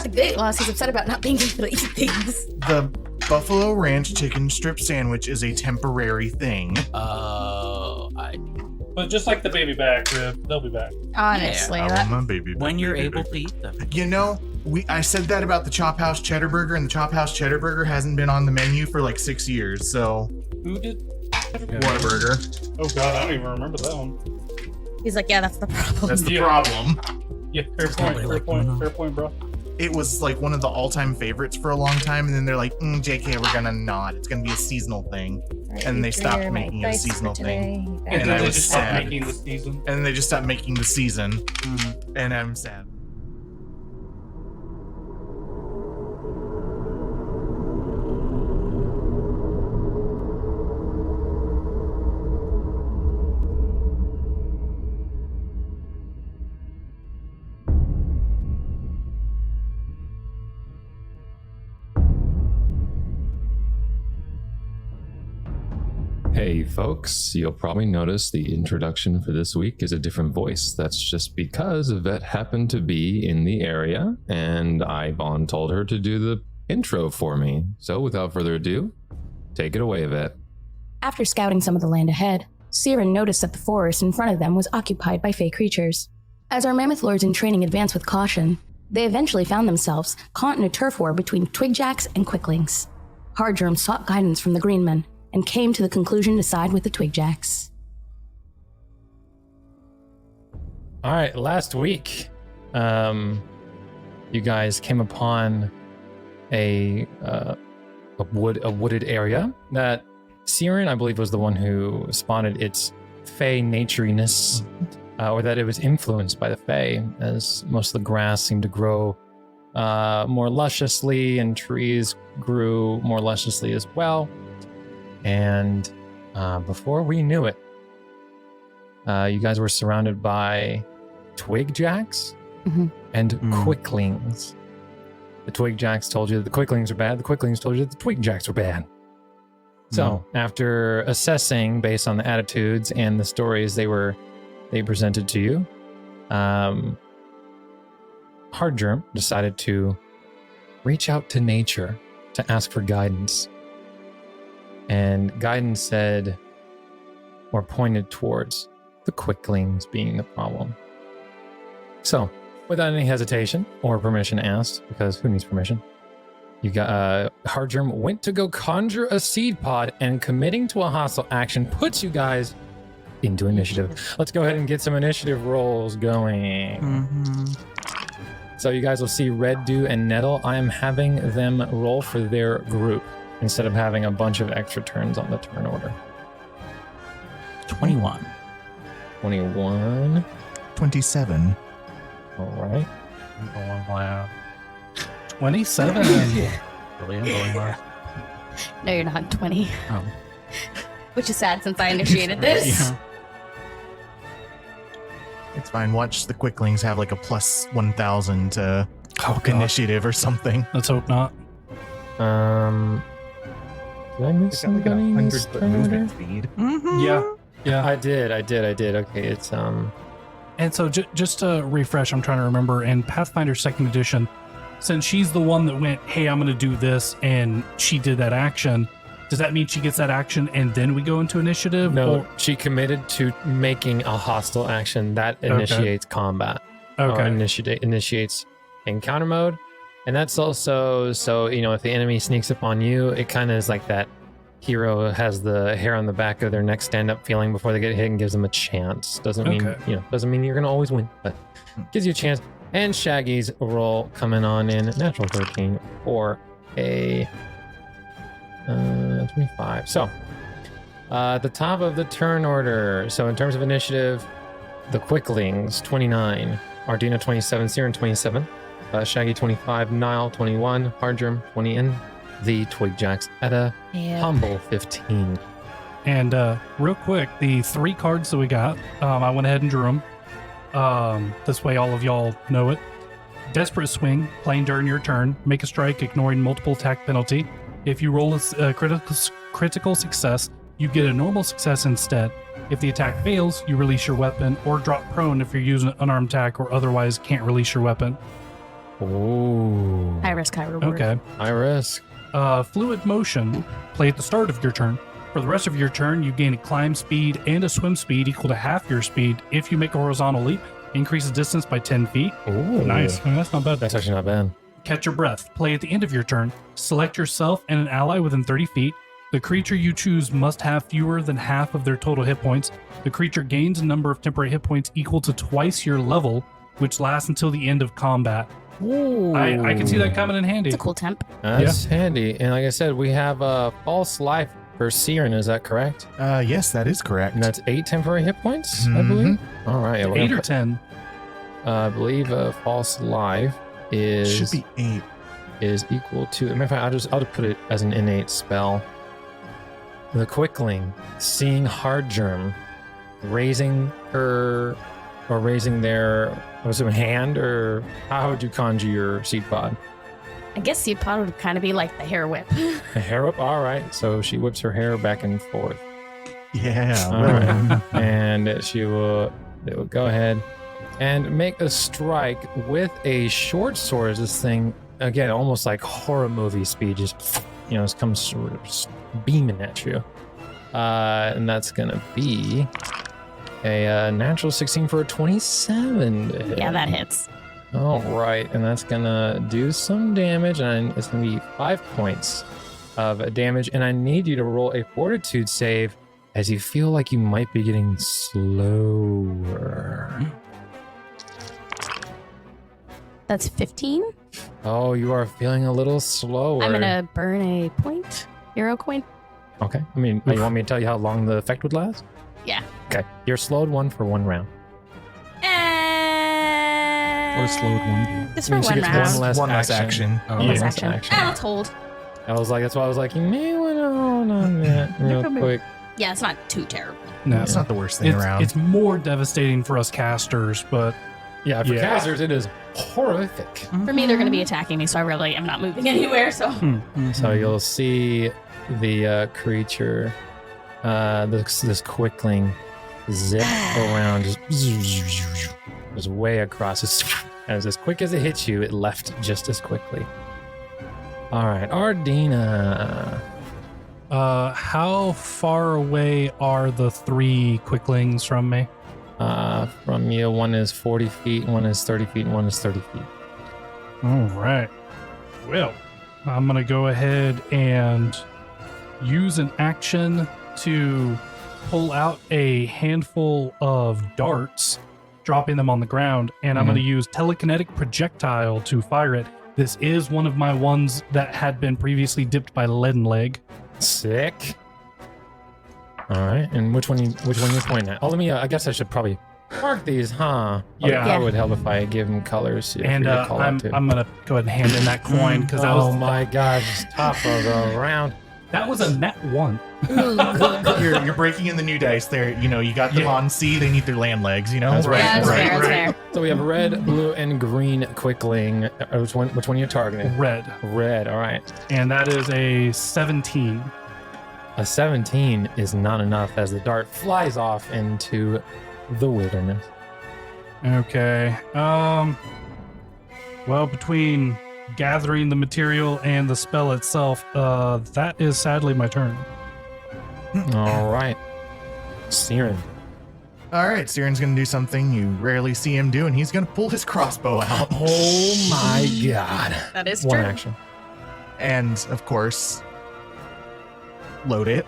about the weight loss. He's upset about not being able to eat things. The Buffalo Ranch chicken strip sandwich is a temporary thing. But just like the baby back rib, they'll be back. Honestly, I want my baby back, when you're baby able back. to eat them. You know, I said that about the Chop House Cheddar Burger, and the Chop House Cheddar Burger hasn't been on the menu for like 6 years, so... Who did? Whataburger. Oh god, I don't even remember that one. he's like, yeah, that's the problem. That's the problem. Yeah, fair point, bro. It was like one of the all-time favorites for a long time, and then they're like, JK, we're gonna not. It's gonna be a seasonal thing. Right, And they stopped my making it a dice for seasonal thing. today. And And then I they was just stopped sad. making the season. And then they just stopped making the season, and I'm sad. Hey folks, you'll probably notice the introduction for this week is a different voice. That's just because Yvette happened to be in the area and Yvonne told her to do the intro for me. So without further ado, take it away, Yvette. After scouting some of the land ahead, Cyrane noticed that the forest in front of them was occupied by fey creatures. As our mammoth lords in training advanced with caution, they eventually found themselves caught in a turf war between twigjacks and quicklings. Germ sought guidance from the green men, and came to the conclusion to side with the twigjacks. All right, last week, you guys came upon a wooded area that Cyrane, I believe, was the one who spotted its fey naturiness, or that it was influenced by the fey, as most of the grass seemed to grow more lusciously, and trees grew more lusciously as well. And before we knew it, you guys were surrounded by twigjacks and quicklings. The twigjacks told you that the quicklings are bad. The quicklings told you that the twigjacks were bad. So after assessing based on the attitudes and the stories they presented to you, Germ decided to reach out to nature to ask for guidance. And guidance said, or pointed towards, the quicklings being the problem. So, without any hesitation or permission asked, because who needs permission, you got Germ went to go conjure a seed pod, and committing to a hostile action puts you guys into initiative. Let's go ahead and get some initiative rolls going. So you guys will see Red Dew and Nettle. I am having them roll for their group, instead of having a bunch of extra turns on the turn order. 21. 21. 27. All right. I'm going loud. 27. Really, I'm going loud. No, you're not 20. Oh. Which is sad since I initiated this. Yeah. It's fine. Watch the quicklings have like a plus 1,000 to initiative or something. Let's hope not. Did I miss somebody in this 100-foot turn order? movement speed. Yeah. I did. Okay, it's And so just to refresh, I'm trying to remember, in Pathfinder 2nd Edition, since she's the one that went, hey, I'm going to do this, and she did that action, does that mean she gets that action and then we go into initiative? no. Or- She committed to making a hostile action that initiates combat. Okay. Or initiates encounter mode, and that's also so if the enemy sneaks up on you, it kind of is like that hero has the hair on the back of their neck stand up feeling before they get hit and gives them a chance. Doesn't mean doesn't mean you're gonna always win, but gives you a chance. And Shaggy's roll coming on in natural 13 for a 25. So at the top of the turn order, so in terms of initiative, the quicklings 29, Ardina 27, Cyrane 27, Shaggy 25, Nile 21, Germ 20, and the twigjacks at a humble 15. And real quick, the 3 cards that we got, I went ahead and drew them. This way all of y'all know it. Desperate Swing, playing during your turn. Make a strike, ignoring multiple attack penalty. If you roll a critical success, you get a normal success instead. If the attack fails, you release your weapon, or drop prone if you're using an unarmed attack or otherwise can't release your weapon. Ooh. High risk, high reward. Okay. High risk. Fluid motion, play at the start of your turn. For the rest of your turn, you gain a climb speed and a swim speed equal to half your speed. If you make a horizontal leap, increase the distance by 10 feet. Ooh. Nice. I mean, that's not bad. That's actually not bad. Catch your breath. Play at the end of your turn. Select yourself and an ally within 30 feet. The creature you choose must have fewer than half of their total hit points. The creature gains a number of temporary hit points equal to twice your level, which lasts until the end of combat. Ooh. I can see that coming in handy. It's a cool temp. That's handy. And like I said, we have a false life for Cyrane. Is that correct? Yes, that is correct. And that's 8 temporary hit points, I Mhm. believe. All right. we're 8 gonna or put- 10. I believe a false life Should be 8. is equal to. Matter of fact, I'll just put it as an innate spell. The Quickling, seeing hard Germ, raising her or raising their was it a hand, or how would you conjure your seed pod? I guess seed pod would kind of be like the hair whip. A hair whip. All right. So she whips her hair back and forth. Yeah. All right. And she will go ahead and make a strike with a short sword. This thing, again, almost like horror movie speed, just, it comes sort of beaming at you. And that's going to be a natural 16 for a 27. Yeah, that hits. All right. And that's going to do some damage. And it's going to be 5 points of damage. And I need you to roll a fortitude save as you feel like you might be getting slower. That's 15. Oh, you are feeling a little slower. I'm gonna burn a point, hero coin. Okay. I mean, you want me to tell you how long the effect would last? Yeah. Okay. You're slowed 1 for 1 round. Or slowed 1. Just for Means she one gets round. One less action. Oh, One less less action. Let's hold. That's why I was like, you may want to hold on that real quick. Yeah, it's not too terrible. No, It's not the worst thing around. It's more devastating for us casters, but Yeah, for Yeah. casters, it is horrific. For me, they're gonna be attacking me, so I really am not moving anywhere. So So you'll see the creature, this quickling, zip around, just way across. As quick as it hits you, it left just as quickly. All right, Ardina. how far away are the 3 quicklings from me? From you, one is 40 feet, one is 30 feet, and one is 30 feet. All right. Well, I'm going to go ahead and use an action to pull out a handful of darts, dropping them on the ground, and I'm going to use telekinetic projectile to fire it. This is one of my ones that had been previously dipped by Leaden Leg. Sick. All right, and which one you pointing at? Oh, let me. I guess I should probably mark these, huh? Yeah. That would help if I give them colors. And I'm going to go ahead and hand in that coin because that Oh was my gosh, it's top of the round. that was a net 1. You're breaking in the new dice there. You got them on C. They need their land legs. That's right. yeah, that's right, fair. That's fair. So we have red, blue, and green quickling. Which one are you targeting? Red. Red. All right. And that is a 17. A 17 is not enough as the dart flies off into the wilderness. Okay. Well, between gathering the material and the spell itself, that is sadly my turn. All right. Cyrane. All right, Cyrane's going to do something you rarely see him do, and he's going to pull his crossbow out. Oh my god. That is One true. action. And, of course, load it.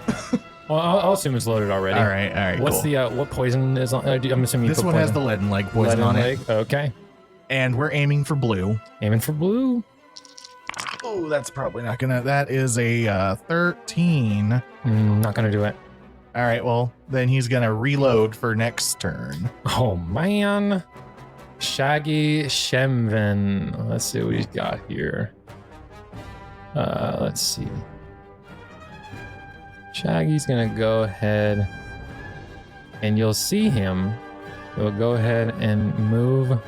Well, I'll assume it's loaded already. All right, What's cool. the what poison is on? I'm assuming you This put one has the poison. leaden leg poison Leaden on leg. it. Okay. And we're aiming for blue. Aiming for blue. Oh, that's probably not going to... That is a 13. Not gonna do it. All right, well, then he's going to reload for next turn. Oh man. Shaggy Shemvin. Let's see what he's got here. Let's see. Shaggy's gonna go ahead and you'll see him. He'll go ahead and move.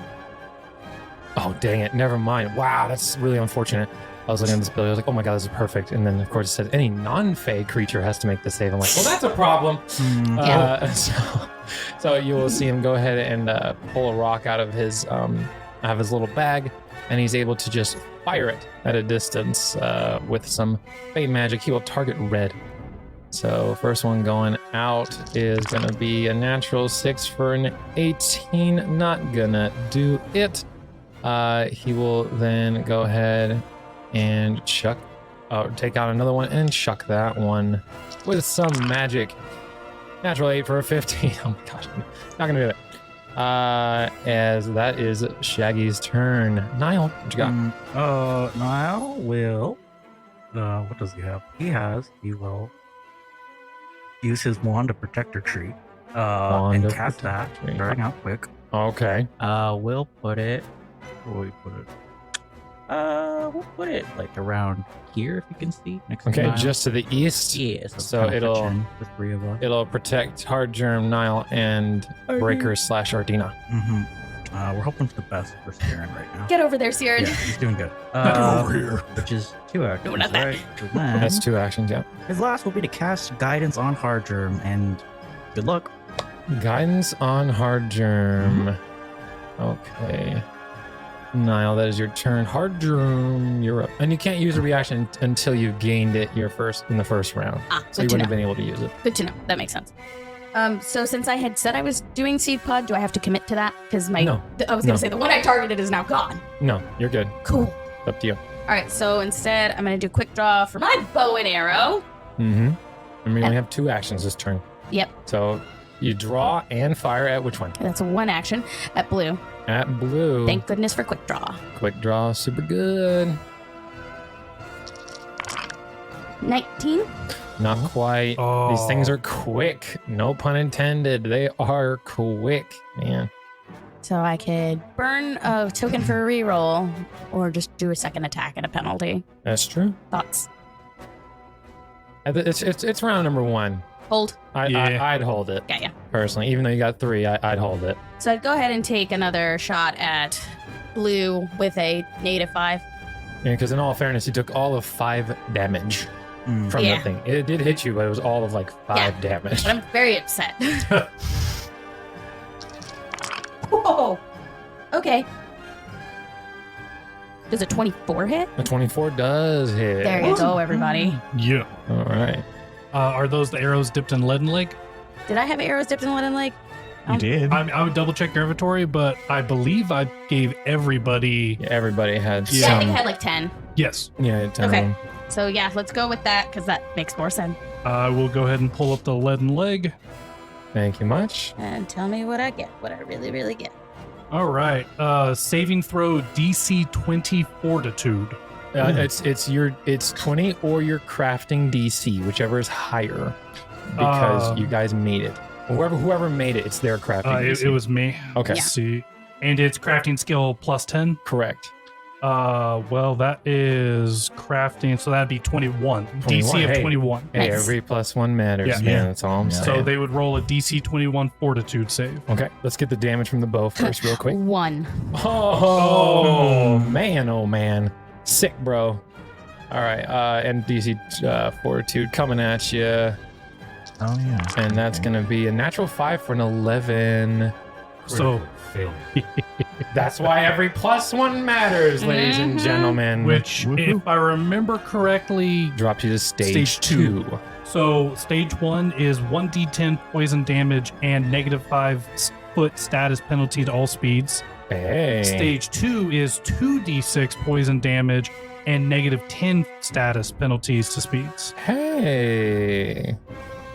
Oh, dang it. Never mind. Wow, that's really unfortunate. I was looking at this ability. I was like, oh my god, this is perfect. And then, of course, it said any non-fey creature has to make the save. I'm like, well, that's a problem. So you will see him go ahead and pull a rock out of his have his little bag, and he's able to just fire it at a distance with some fey magic. He will target red. So first one going out is gonna be a natural 6 for an 18. Not gonna do it. He will then go ahead and take out another one and chuck that one with some magic. Natural 8 for a 15. Oh my gosh, I'm not gonna do it. As that is Shaggy's turn. Niall, what you got? Niall will. What does he have? He will use his wand of protector tree. Wand and of cast that. Protector Tree. Starting out quick. Okay. We'll put it. Where will we put it? We'll put it like around here, if you can see. Next to Okay, Niall. just to the east. Yeah, So kind of it'll- touching the three of us. It'll protect Hard Germ, Niall, and Breaker / Ardina. We're hoping for the best for Cyrane right now. Get over there, Cyrane. Yeah, he's doing good. here. Which is 2 actions, No, not that. right? So then, That's 2 actions, yeah. his last will be to cast Guidance on Hard Germ, and good luck. Guidance on Hard Germ. Okay. Niall, that is your turn. Hard Germ, you're up. And you can't use a reaction until you've gained it in the first round. So you Good to wouldn't know. have been able to use it. Good to know. That makes sense. So since I had said I was doing seed pod, do I have to commit to that? Because I was No. gonna say the one I targeted is now gone. No, you're good. Cool. Up to you. All right. So instead, I'm gonna do quick draw for my bow and arrow. Mm-hmm. I mean, we only have 2 actions this turn. Yep. So you draw and fire at which one? That's a 1 action at blue. At blue. Thank goodness for quick draw. Quick draw, super good. 19. Not quite. Oh. These things are quick. No pun intended. They are quick, man. So I could burn a token for a reroll, or just do a second attack at a penalty. That's true. Thoughts? It's round number 1. Hold. I'd hold it Yeah, yeah. personally. Even though you got 3, I'd hold it. So I'd go ahead and take another shot at blue with a -5. Because in all fairness, you took all of 5 damage Mm. from Yeah. the thing. It did hit you, but it was all of like 5 damage. But I'm very upset. Whoa. Okay. Does a 24 hit? A 24 does hit. There you go, everybody. Yeah. All right. Are those the arrows dipped in lead and leg? Did I have arrows dipped in lead and leg? You did. I would double check your inventory, but I believe I gave everybody. Yeah, everybody had Yeah, I some. think I had like 10. Yes. Yeah, 10 Okay. of them. So yeah, let's go with that because that makes more sense. I will go ahead and pull up the lead and leg. Thank you much. And tell me what I get, what I really, really get. All right. Saving throw DC 20 Fortitude. It's 20 or your crafting DC, whichever is higher, because you guys made it. Whoever made it, it's their crafting DC. It was me. Okay. Let's see. And it's crafting skill plus 10. Correct. Well, that is crafting, so that'd be 21. 21, DC of hey. 21. Hey, Nice. every +1 matters, Yeah. man. That's all I'm Yeah. So saying. they would roll a DC 21 Fortitude save. Okay, let's get the damage from the bow first, real quick. 1. Oh, man, oh man. Sick, bro. All right, and DC Fortitude coming at you. Oh, yeah. And that's going to be a natural 5 for an 11. So, That's why every +1 matters, ladies and Mhm. gentlemen. which, if I remember correctly, drops you to stage Stage two. 2. so stage 1 is 1d10 poison damage and -5 status penalty to all speeds. Hey. Stage 2 is 2d6 poison damage and -10 status penalties to speeds. Hey.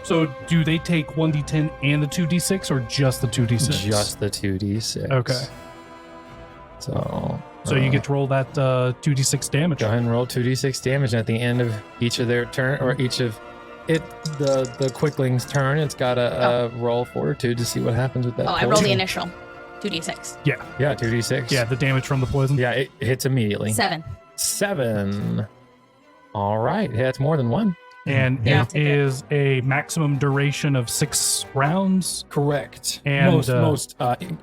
So do they take 1d10 and the 2d6 or just the 2d6? Just the 2d6. Okay. So You get to roll that 2d6 damage. go ahead and roll 2d6 damage at the end of each of their turn, or each of the quickling's turn. It's got a roll fortitude to see what happens with that. Oh, I roll the poison. initial. 2d6. Yeah, 2d6. Yeah, the damage from the poison. Yeah, it hits immediately. 7. 7. All right. Yeah, it's more than 1. And Yeah, I'll it take it. is a maximum duration of 6 rounds. Correct. And, most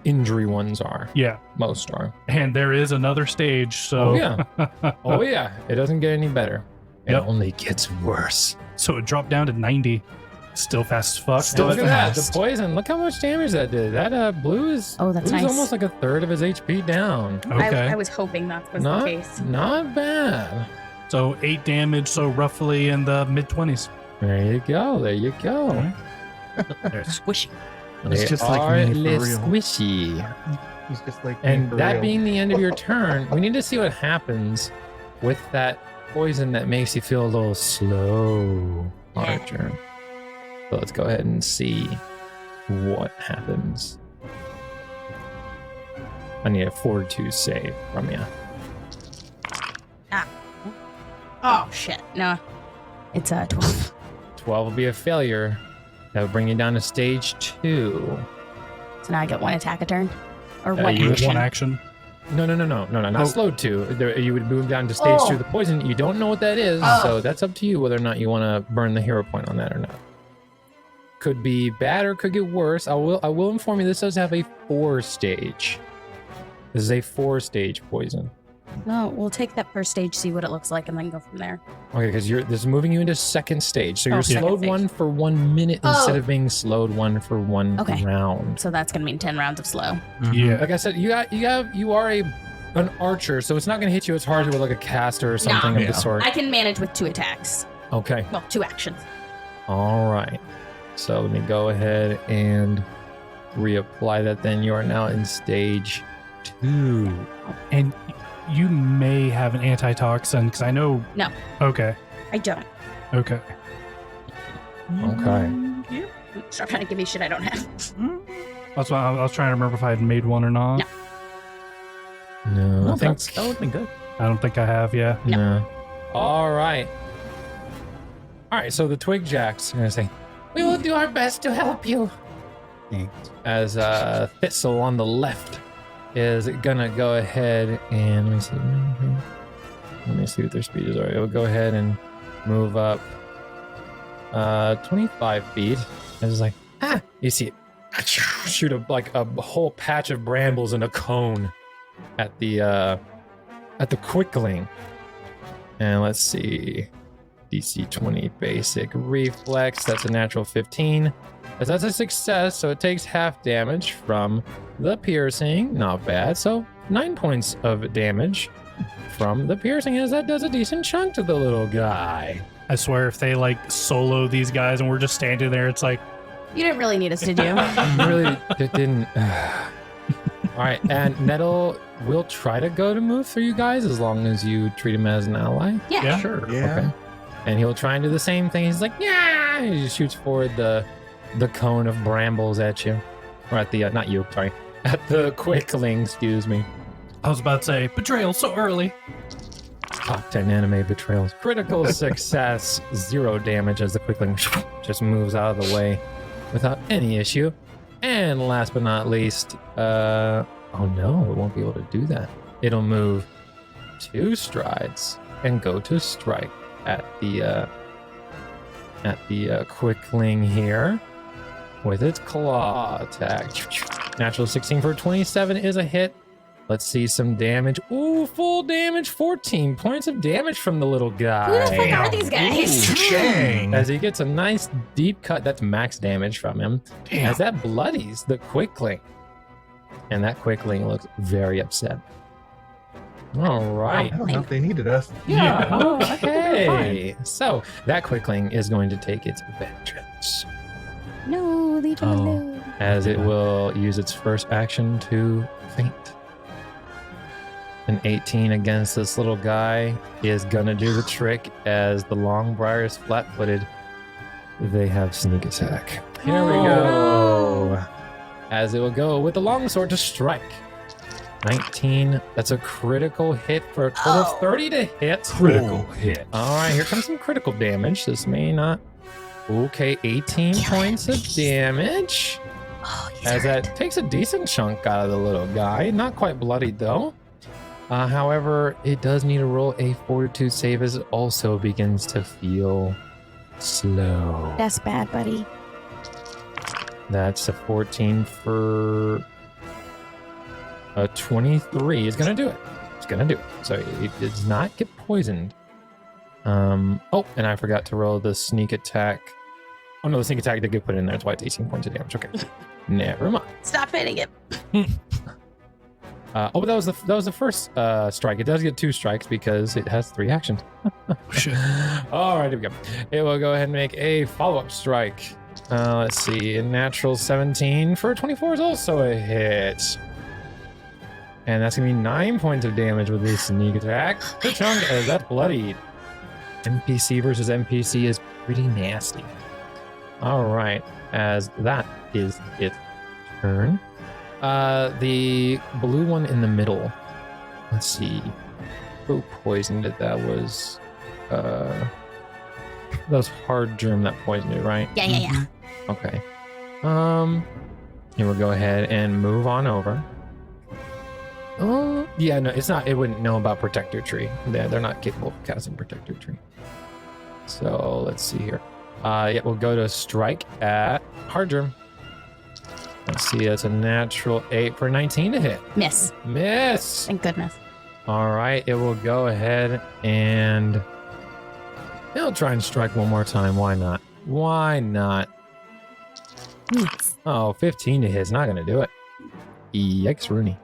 injury ones are. Yeah. Most are. And there is another stage. So Oh yeah. Oh yeah. It doesn't get any better. It Yep. only gets worse. So it dropped down to 90. Still fast as fuck. Still Look at that. fast. The poison. Look how much damage that did. That blue is. Oh, that's blue's nice. almost like a third of his HP down. Okay. I was hoping that was the Not, case. not bad. So 8 damage, so roughly in the mid-20s. There you go. There you go. Alright. They're squishy. It's They just like are me for less real. squishy. He's just like me And for that real. being the end of your turn, we need to see what happens with that poison that makes you feel a little slow, Archer. So let's go ahead and see what happens. I need a fortitude save from you. Oh shit! No. It's 12. 12 will be a failure. That would bring you down to stage 2. So now I get 1 attack a turn? Or Uh, 1 you- action? 1 action. No, not Oh. slowed 2. You would move down to stage 2 of the poison. You don't know what that is, so that's up to you whether or not you want to burn the hero point on that or not. Could be bad or could get worse. I will inform you this does have a 4-stage. This is a 4-stage poison. No, we'll take that first stage, see what it looks like, and then go from there. Okay, because this is moving you into 2nd stage. So Oh, you're second slowed stage. 1 for 1 minute instead of being slowed 1 for 1 Okay. round. So that's gonna mean 10 rounds of slow. Yeah. Like I said, you are an archer, so it's not going to hit you as hard with like a caster or something of Yeah. the sort. I can manage with 2 attacks. Okay. Well, 2 actions. All right. So let me go ahead and reapply that. Then you are now in stage 2. And you may have an antitoxin, because I know... No. Okay. I don't. Okay. Okay. Stop trying to give me shit I don't have. That's why I was trying to remember if I had made one or not. No. No, Well, I think that would have been good. I don't think I have, yeah. no. All right. All right. So the twigjacks are gonna say, "We will do our best to help you." Thanks. As Thistle on the left is gonna go ahead and let me see what their speed is. All right, it'll go ahead and move up 25 feet. And it's like, you see it shoot a whole patch of brambles in a cone at the quickling. And let's see, DC 20 basic reflex. That's a natural 15. As that's a success, so it takes half damage from the piercing. Not bad. So 9 points of damage from the piercing, as that does a decent chunk to the little guy. I swear if they like solo these guys and we're just standing there, it's like, You didn't really need us to do. Really, it didn't. All right, and Nettle will try to go to move through you guys as long as you treat him as an ally. Yeah. Sure. Yeah. Okay. And he'll try and do the same thing. He's like, yeah. He just shoots forward the cone of brambles at you, or at the not you, sorry, at the quickling. Excuse me. I was about to say, betrayal so early. Top 10 anime betrayals. Critical success, 0 damage as the quickling just moves out of the way without any issue. And last but not least, oh no, it won't be able to do that. It'll move 2 strides and go to strike at the quickling here with its claw attack. Natural 16 for 27 is a hit. Let's see some damage. Ooh, full damage. 14 points of damage from the little guy. Who the fuck are these guys? Dang. As he gets a nice deep cut, that's max damage from him. Damn. As that bloodies the quickling. And that quickling looks very upset. All right. I don't know if they needed us. Yeah. Okay. So that quickling is going to take its vengeance, No, leave him Oh. alone. as it will use its first action to faint. An 18 against this little guy is gonna do the trick, as the Longbriar is flat-footed. They have sneak attack. Here we go. As it will go with the longsword to strike. 19. That's a critical hit for a total of 30 to hit. Critical hit. All right, here comes some critical damage. This may not. Okay, 18 points of damage. Oh, he's As hurt. that takes a decent chunk out of the little guy. Not quite bloodied though. However, it does need to roll a fortitude save, as it also begins to feel slow. That's bad, buddy. That's a 14 for a 23 is gonna do it. It's gonna do it. So it does not get poisoned. Oh, and I forgot to roll the sneak attack Oh no, the sneak attack did get put in there. That's why it's 18 points of damage. Okay. Never mind. Stop hitting it. But that was the first strike. It does get 2 strikes because it has 3 actions. Shit. All right, here we go. It will go ahead and make a follow-up strike. Let's see. A natural 17 for 24 is also a hit. And that's going to be 9 points of damage with this sneak attack. Good chunk as that's bloodied. NPC versus NPC is pretty nasty. All right, as that is its turn. The blue one in the middle. Let's see. Who poisoned it? That was hard germ that poisoned it, right? Yeah. Okay. Here we'll go ahead and move on over. Oh, yeah, no, it's not. It wouldn't know about Protector Tree. They're not capable of casting Protector Tree. So let's see here. Yeah, we'll go to strike at hard germ. Let's see, that's a natural 8 for 19 to hit. Miss. Miss. Thank goodness. All right, it will go ahead and it'll try and strike one more time. Why not? Why not? Miss. Oh, 15 to hit is not going to do it. Yikes, Rooney.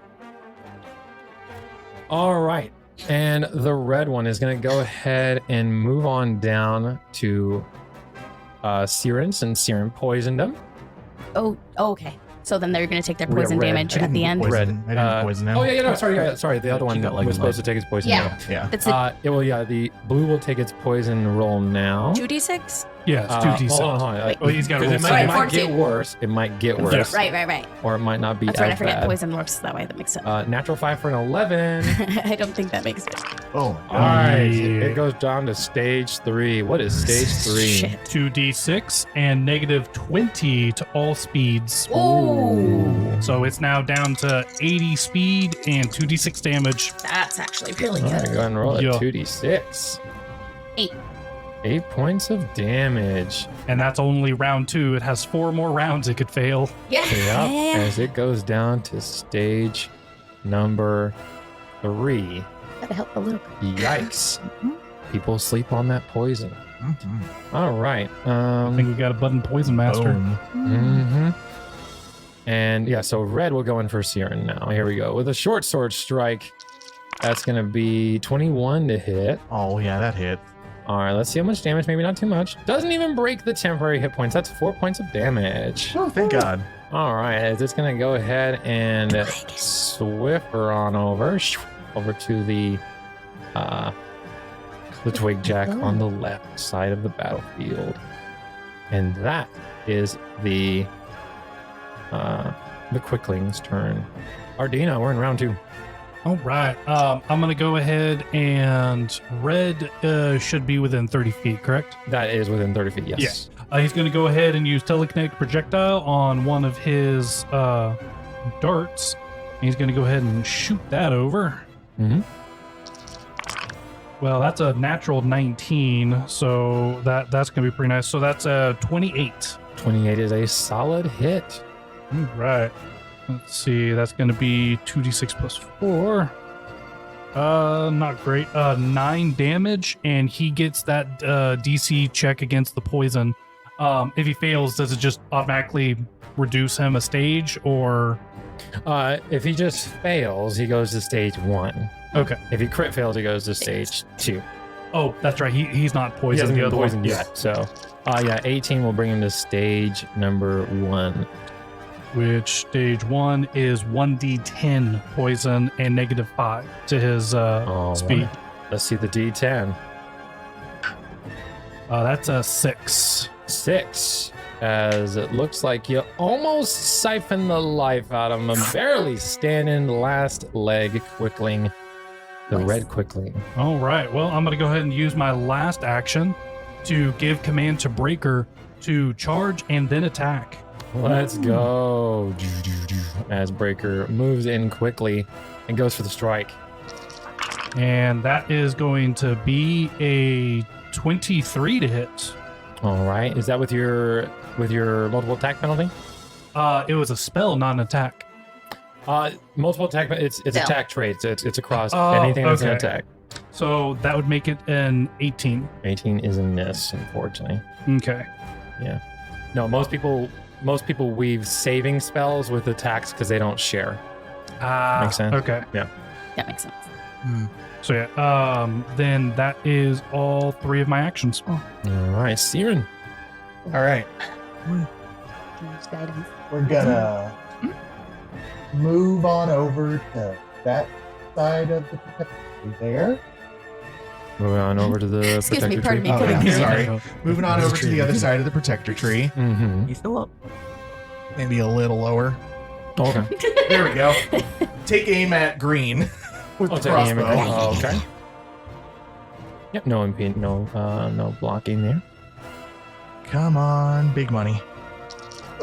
All right, and the red one is going to go ahead and move on down to Cyrane, since Cyrane poisoned him. Oh, okay. So then they're going to take their Red, poison red. damage I at didn't the end. poison- I didn't poison him. Oh yeah, no, sorry. The other one Keep that like was supposed to light. take his poison. Yeah. Yeah. That's it. The blue will take its poison roll now. 2d6? Yeah, it's 2d6. Hold on. Wait. Oh, he's got to roll It Right, might get 14. worse. It might get worse. Yes. Right. Or it might not be That's as right. I forget bad. poison works that way. That makes sense. Natural 5 for an 11. I don't think that makes sense. Oh, All right. Yeah. It goes down to stage 3. What is stage 3? Shit. 2d6 and negative 20 to all speeds. Ooh. So it's now down to 80 speed and 2d6 damage. That's actually really All right, go good. ahead and roll a Yeah. 2d6. 8. 8 points of damage. And that's only round 2. It has 4 more rounds it could fail. Yeah. Yep. As it goes down to stage number 3. Gotta help a little bit. Yikes. People sleep on that poison. Mhm. All right. I think we got a button poison master. Boom. Mm-hmm. And yeah, so red will go in for Cyrane now. Here we go. With a short sword strike, that's going to be 21 to hit. Oh, yeah, that hit. All right, let's see how much damage. Maybe not too much. Doesn't even break the temporary hit points. That's 4 points of damage. Oh, thank God. All right, as it's going to go ahead and swiffer on over to the twigjack on the left side of the battlefield. And that is the quickling's turn. Ardina, we're in round 2. All right. I'm going to go ahead and red should be within 30 feet, correct? That is within 30 feet, yes. He's going to go ahead and use telekinetic projectile on one of his darts. He's going to go ahead and shoot that over. Mm-hmm. Well, that's a natural 19, so that's going to be pretty nice. So that's a 28. 28 is a solid hit. All right. Let's see. That's going to be 2d6 plus 4. Not great. 9 damage, and he gets that DC check against the poison. If he fails, does it just automatically reduce him a stage, or? If he just fails, he goes to stage 1. Okay. If he crit fails, he goes to stage 2. Oh, that's right. He's not He poisoned. hasn't The been other one. poisoned yet. So, 18 will bring him to stage number 1. Which stage 1 is 1d10 poison and negative 5 to his All speed. right. Let's see the D10. That's a 6. 6. As it looks like you almost siphoned the life out of him. Barely standing last leg quickling. The Nice. red quickling. All right. Well, I'm going to go ahead and use my last action to give command to Breaker to charge and then attack. Let's go. As Breaker moves in quickly and goes for the strike. And that is going to be a 23 to hit. All right. Is that with your multiple attack penalty? It was a spell, not an attack. Multiple attack. It's Spell. attack traits. It's across Oh, anything that's an okay. attack. So that would make it an 18. 18 is a miss, unfortunately. Okay. No, most people weave saving spells with attacks because they don't share. Makes sense. Okay. That makes sense. So yeah, then that is all 3 of my actions. All right, Cyrane. All right. Use guidance. We're gonna move on over to that side of the protector tree there. Moving on over to the Excuse me, protector pardon tree. me. Oh, Couldn't yeah, hear you. sorry. Moving on over to the other side of the protector tree. Mm-hmm. You still up? Maybe a little lower. Okay. There we go. Take aim at green with the Take aim crossbow. at green. Oh, okay. Yep. No blocking there. Come on, big money.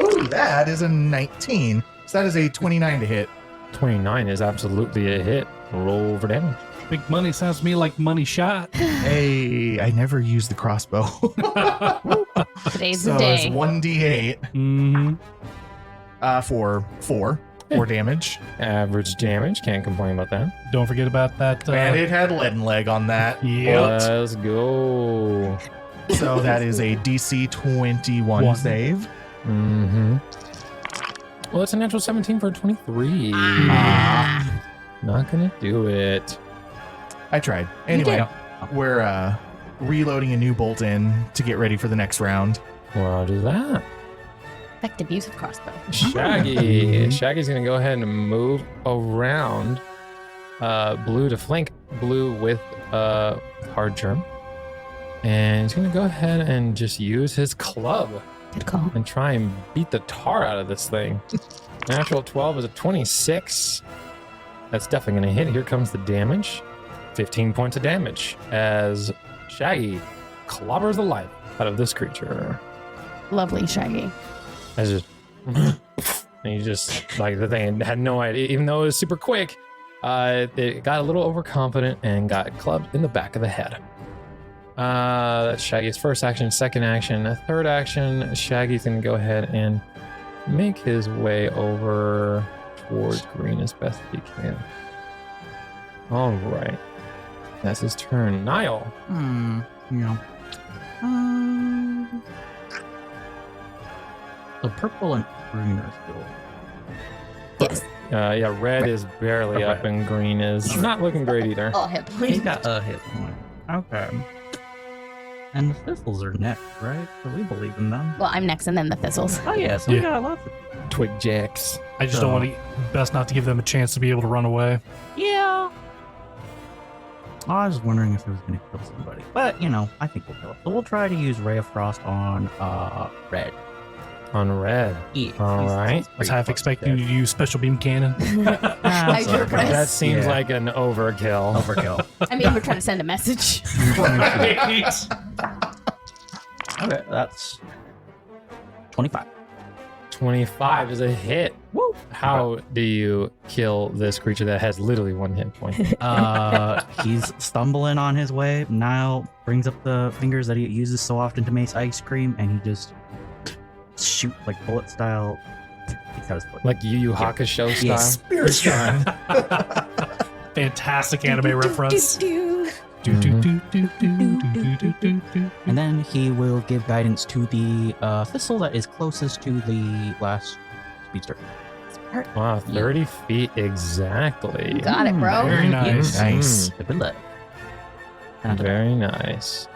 Ooh, that is a 19. So that is a 29 to hit. 29 is absolutely a hit. Roll for damage. Big money sounds to me like money shot. Hey, I never use the crossbow. Today's So the it's day. 1d8 Mm-hmm. for 4 damage. Average damage. Can't complain about that. Don't forget about that. And it had lead and leg on that. Yep. Let's go. So that is a DC 21 One. save. Mm-hmm. Well, it's a natural 17 for a 23. Ah. Not gonna do it. I tried. Anyway, we're reloading a new bolt in to get ready for the next round. Roger that. Effective use of crossbow. Shaggy. Shaggy's gonna go ahead and move around Blue to flank Blue with hard germ. And he's gonna go ahead and just use his club Good call. and try and beat the tar out of this thing. Natural 12 is a 26. That's definitely gonna hit. Here comes the damage. 15 points of damage as Shaggy clobbers the life out of this creature. Lovely, Shaggy. As just and you just like the thing had no idea, even though it was super quick. It got a little overconfident and got clubbed in the back of the head. That's Shaggy's first action. Second action, third action. Shaggy's gonna go ahead and make his way over towards green as best he can. All right, that's his turn. Niall. Yeah. The purple and green are still. Yes. Yeah, red is barely up and green is not looking great either. All hit He points. got a hit point. Okay. And the thistles are next, right? So we believe in them. Well, I'm next and then the thistles. Oh yeah, so we Yeah. got lots of. Twigjacks. I just don't want to. Best not to give them a chance to be able to run away. Yeah. I was wondering if it was going to kill somebody, but I think we'll kill it. So we'll try to use Ray of Frost on red. On red. Yeah. All right. I was half expecting you to use special beam cannon. I sorry. surprised. That seems Yeah. like an overkill. Overkill. I mean, we're trying to send a message. Okay, that's 25. 25 is a hit. Woo! How do you kill this creature that has literally 1 hit point? He's stumbling on his way. Niall brings up the fingers that he uses so often to make ice cream, and he just shoot like bullet style. He's got his foot. Like Yu Yu Hakusho style? Yes. Spirit gun. Fantastic anime reference. And then he will give guidance to the thistle that is closest to the last speedster. Wow, 30 feet exactly. Got it, bro. Very nice. Nice. Good luck. Very nice.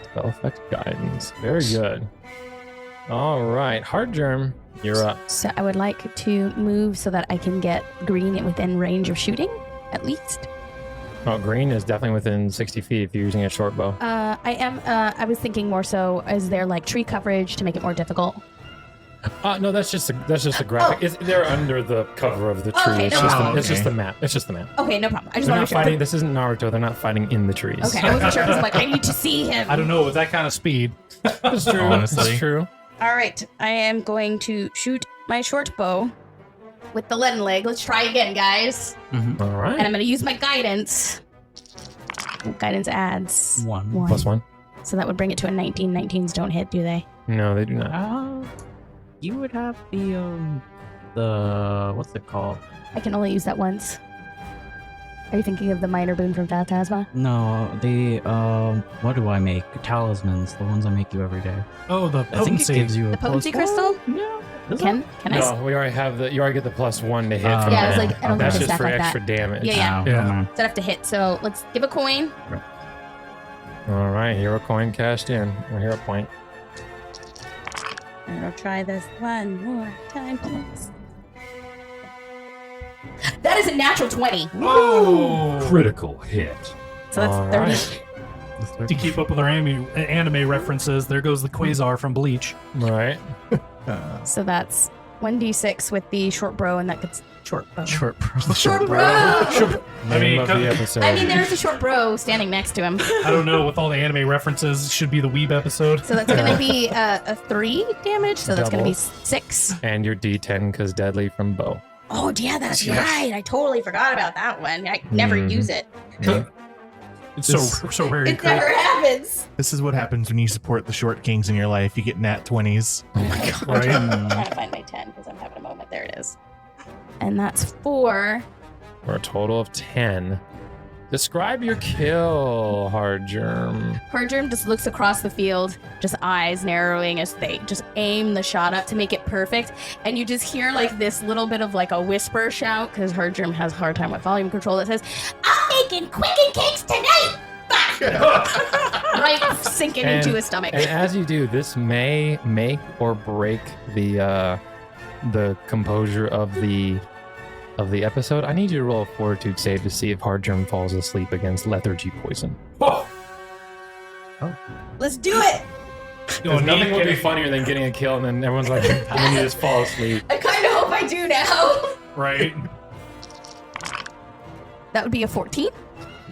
Spell effect guidance. Very good. All right, Hard Germ, you're up. So I would like to move so that I can get green within range of shooting, at least. Oh, green is definitely within 60 feet if you're using a short bow. I am. I was thinking more so. Is there like tree coverage to make it more difficult? No, that's just a graphic. They're under the cover of the tree. Okay, it's, no just problem. it's just the map. It's just the map. Okay, no problem. I just They're want not to fighting. This isn't Naruto. They're not fighting in the trees. Okay, I wasn't sure because I'm like, I need to see him. I don't know with that kind of speed. That's true. Honestly. That's true. All right, I am going to shoot my short bow with the leaden leg. Let's try again, guys. All And right. I'm going to use my guidance. Guidance adds One. Plus 1. So that would bring it to a 19. 19s don't hit, do they? No, they do not. You would have the what's it called? I can only use that once. Are you thinking of the minor boon from Phantasma? No, the what do I make? Talismans, the ones I make you every day. Oh, the I think it potency. gives you a The potency plus crystal? one? Yeah. Is it? Can I? No, we already have the. You already get the +1 to hit from Yeah, I was that. like, I don't That's think just it's for like that. extra damage. Yeah, yeah. Oh, Yeah. come on. So I have to hit. So let's give a coin. All right, hero coin cashed in. Or hero point. And I'll try this one more time, please. That is a natural 20. Whoa! Critical hit. So that's All 30. right. To keep up with our anime references, there goes the Quasar from Bleach. Right. So that's 1d6 with the short bow, and that gets short bow. Short bro. Short bro! I mean, Name of the episode. I mean, there's a short bro standing next to him. I don't know, with all the anime references, it should be the Weeb episode. So that's going to be a 3 damage. So that's going to be Double. 6. And your D10 because deadly from bow. Oh, yeah, that's right. I totally forgot about that one. I never Mhm. use it. It's so rare. you It crit. never happens. This is what happens when you support the short kings in your life. You get nat 20s. Oh my god. Right? I'm trying to find my 10 because I'm having a moment. There it is. And that's 4. For a total of 10. Describe your kill, Hard Germ. Germ just looks across the field, just eyes narrowing as they just aim the shot up to make it perfect. And you just hear like this little bit of like a whisper shout because Germ has a hard time with volume control that says, "I'm making quicken cakes tonight!" Right sinking into his stomach. And as you do, this may make or break the composure of the episode. I need you to roll a fortitude save to see if Hard Germ falls asleep against lethargy poison. Let's do it! Because nothing would be funnier than getting a kill and then everyone's like, and then you just fall asleep. I kind of hope I do now. Right? That would be a 14.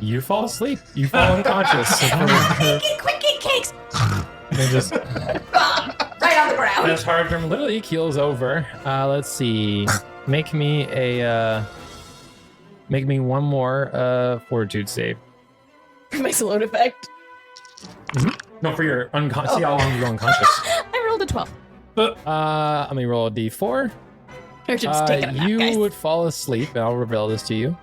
You fall asleep. You fall unconscious. I'm making quicken cakes! And just Right on the ground. as Hard Germ literally keels over. Let's see. Make me one more fortitude save. For my slow effect. No, for your unconscious. See how long you go unconscious. I rolled a 12. Let me roll a d4. Or just take it a nap, You guys. would fall asleep, and I'll reveal this to you.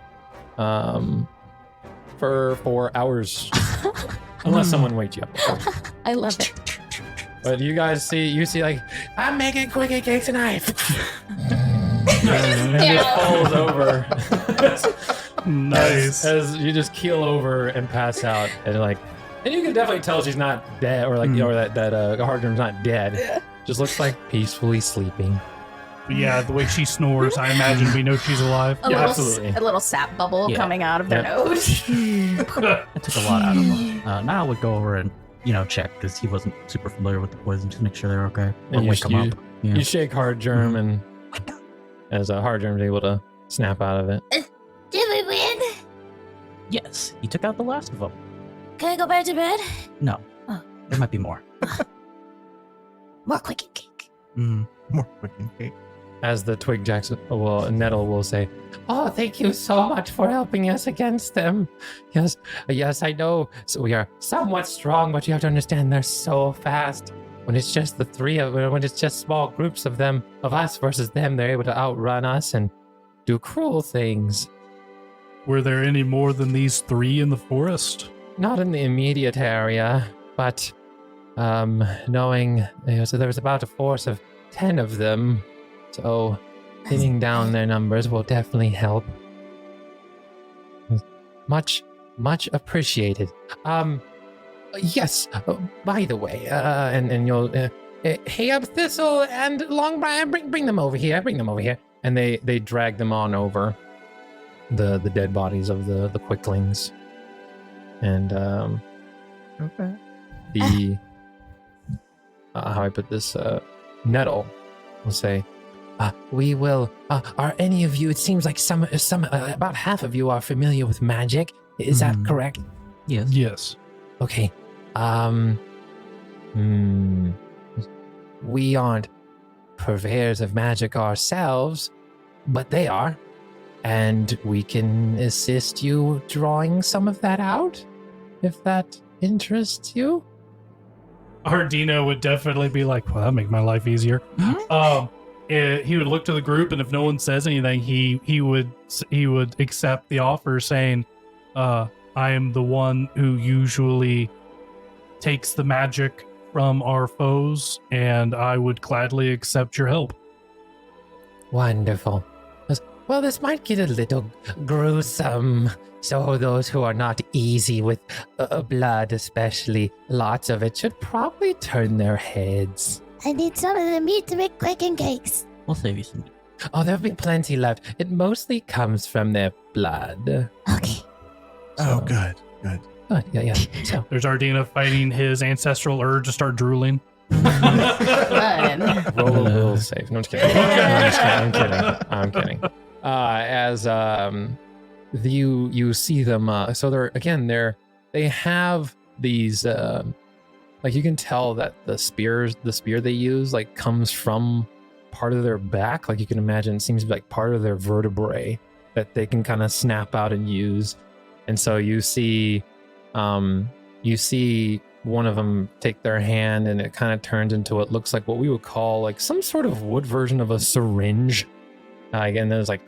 For 4 hours, unless someone wakes you up. I love it. But you guys see like, I'm making quickie cakes tonight. and it just falls over. Nice. As you just keel over and pass out, and you can definitely tell she's not dead, or or that Hard Germ's not dead. Just looks like peacefully sleeping. But yeah, the way she snores, I imagine we know she's alive. A Yeah, little, absolutely. A little sap bubble Yeah. coming out of their Yep. nose. It took a lot out of him. Now I would go over and check because he wasn't super familiar with the poison to make sure they're okay. Or And you wake him up. Yeah. You shake Hard Germ, and as Hard Germ's able to snap out of it. Did we win? Yes, he took out the last of them. Can I go back to bed? No, Oh. there might be more. More quicken cake. Mm. More quicken cake. As the twigjacks, Nettle will say, "Oh, thank you so much for helping us against them. Yes, I know. So we are somewhat strong, but you have to understand they're so fast. When it's just when it's just small groups of us versus them, they're able to outrun us and do cruel things. Were there any more than these 3 in the forest? Not in the immediate area, but knowing so there was about a force of 10 of them." So, thinning down their numbers will definitely help. Much appreciated. Yes. By the way, and you'll, hey up Thistle and Longbriar, bring them over here. Bring them over here. And they drag them on over the dead bodies of the quicklings, and Okay. the how I put this, Nettle will say. We will. Are any of you? It seems like some about half of you are familiar with magic. Is that correct? Yes. Yes. Okay. We aren't purveyors of magic ourselves, but they are, and we can assist you drawing some of that out, if that interests you. Ardino would definitely be like, well, that'd make my life easier. he would look to the group, and if no one says anything, he would accept the offer, saying, "I am the one who usually takes the magic from our foes, and I would gladly accept your help." Wonderful. Well, this might get a little gruesome. So those who are not easy with blood, especially lots of it, should probably turn their heads. I need some of the meat to make quicking cakes. We'll save you some. Oh, there'll be plenty left. It mostly comes from their blood. Okay. Oh, good. Good. Good, yeah. So, There's Ardina fighting his ancestral urge to start drooling. Good. roll a little safe. No, I'm just kidding. I'm kidding. As you see them, so they have these like you can tell that the spear they use like comes from part of their back. Like you can imagine, it seems to be like part of their vertebrae that they can kind of snap out and use. And so you see one of them take their hand, and it kind of turns into what looks like what we would call like some sort of wood version of a syringe. And there's like,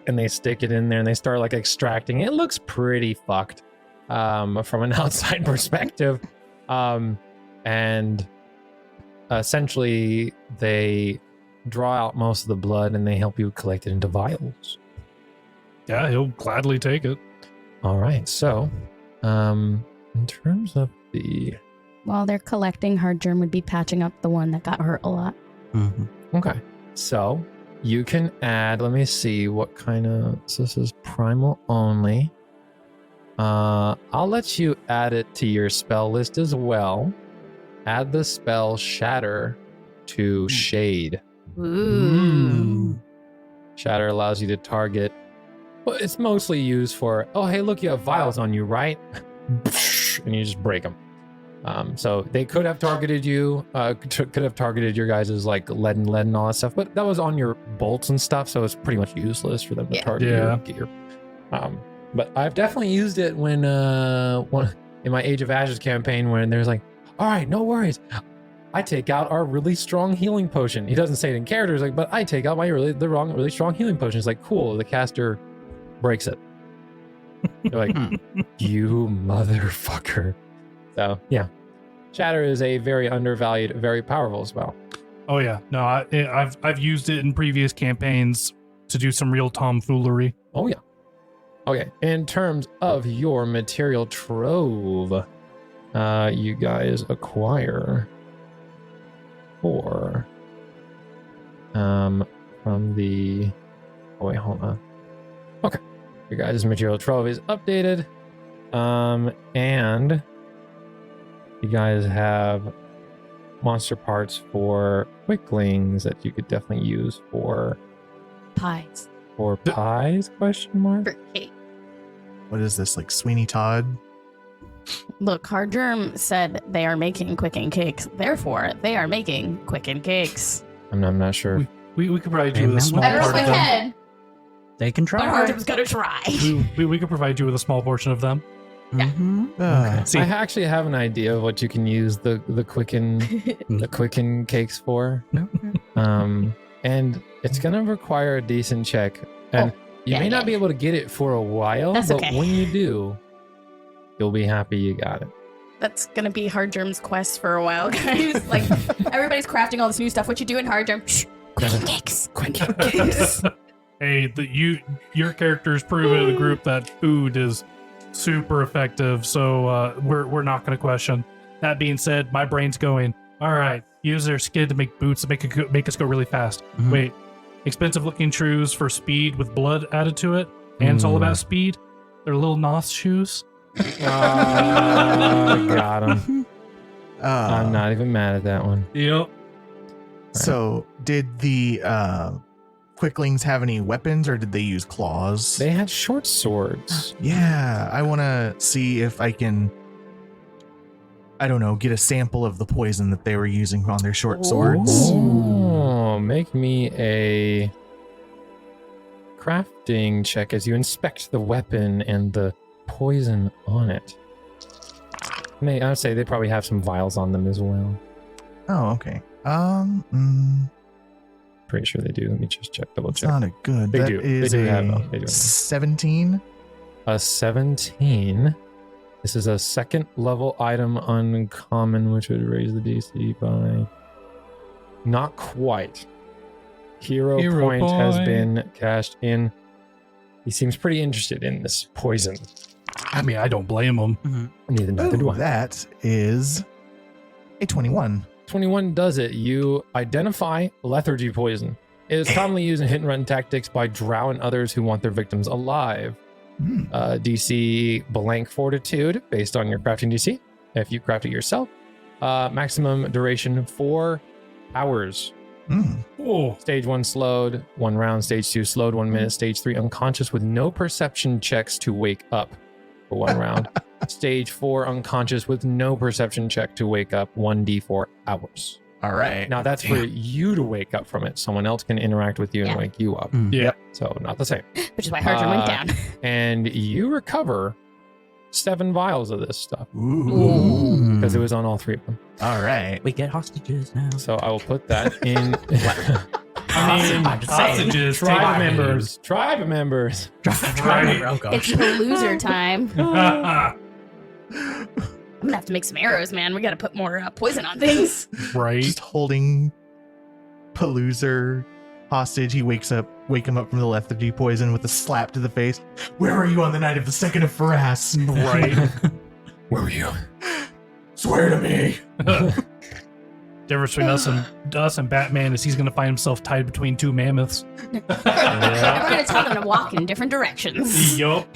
and they stick it in there and they start like extracting. It looks pretty fucked from an outside perspective. And essentially they draw out most of the blood and they help you collect it into vials. Yeah, he'll gladly take it. All right. So, in terms of the... While they're collecting, Hard Germ would be patching up the one that got hurt a lot. Mm-hmm. Okay. So you can add, let me see what kind of, so this is primal only. I'll let you add it to your spell list as well. Add the spell Shatter to Shade. Ooh. Shatter allows you to target, well, it's mostly used for, oh, hey, look, you have vials on you, right? And you just break them. So they could have targeted you, could have targeted your guys' like lead and all that stuff, but that was on your bolts and stuff, so it's pretty much useless for them to target your gear. But I've definitely used it when in my Age of Ashes campaign when there's like, all right, no worries. I take out our really strong healing potion. He doesn't say it in character, he's like, but I take out my really strong healing potion. It's like, cool, the caster breaks it. They're like, you motherfucker. So yeah, Shatter is a very undervalued, very powerful spell. Oh yeah, no, I've used it in previous campaigns to do some real tomfoolery. Oh yeah. Okay, in terms of your material trove, you guys acquire 4 from the. Oh wait, hold on. Okay, your guys' material trove is updated, and you guys have monster parts for quicklings that you could definitely use for Pies. for pies? Question mark. For cake. What is this, like Sweeney Todd? Look, Hard Germ said they are making quicken cakes. Therefore, they are making quicken cakes. I'm not sure. We could provide you with a small Better part of them. ahead, They can but Hard try. Germ's gonna try. We could provide you with a small portion of them. Mm-hmm. See, I actually have an idea of what you can use the quicken cakes for. And it's gonna require a decent check. And you may not be able to get it for a while, That's but okay. when you do, you'll be happy you got it. That's gonna be Hard Germ's quest for a while, guys. Like, everybody's crafting all this new stuff. What you doing, Hard Germ? Shh, quicken cakes. Quicken cakes. hey, your character's proven to the group that food is super effective, so we're not going to question. That being said, my brain's going, all right, use their skin to make boots to make us go really fast. Mhm. Wait, expensive looking shoes for speed with blood added to it, and it's all about speed. They're little Noth shoes. Got him. I'm not even mad at that one. Yep. So, did the quicklings have any weapons, or did they use claws? They had short swords. Yeah, I want to see if I can, I don't know, get a sample of the poison that they were using on their short swords. Oh, make me a crafting check as you inspect the weapon and the poison on it. I would say they probably have some vials on them as well. Oh, okay. pretty sure they do. Let me just double It's check. not a good. They That do. is They do a have them. They do have them. 17. A 17. This is a second level item uncommon, which would raise the DC by not quite. Hero point has been cashed in. He seems pretty interested in this poison. I mean, I don't blame him. Neither do Oh, I. that is a 21. 21 does it. You identify lethargy poison. It is commonly used in hit and run tactics by drow and others who want their victims alive. DC blank fortitude based on your crafting DC. If you craft it yourself, maximum duration 4 hours. Oh, Stage 1 slowed, 1 round. Stage 2 slowed, 1 minute. Stage 3 unconscious with no perception checks to wake up for 1 round. Stage 4 unconscious with no perception check to wake up, 1d4 hours. All right. Now that's for you to wake up from it. Someone else can interact with you and wake you up. yeah. So not the same. Which is why Hardrum went down. And you recover 7 vials of this stuff Ooh. because it was on all 3 of them. All right. We get hostages now. So I will put that in. I mean, I'm just saying. hostages, Tribe take members. Tribe members. Right. Oh, gosh. It's the loser time. my- I'm gonna have to make some arrows, man. We gotta put more poison on things. right. Just holding Paloozer hostage. He wake him up from the lethargy poison with a slap to the face. Where were you on the night of the 2nd of Faras? Right. Where were you? Swear to me. Difference between us and Batman is he's going to find himself tied between 2 mammoths. And we're gonna tell them to walk in different directions. Yup.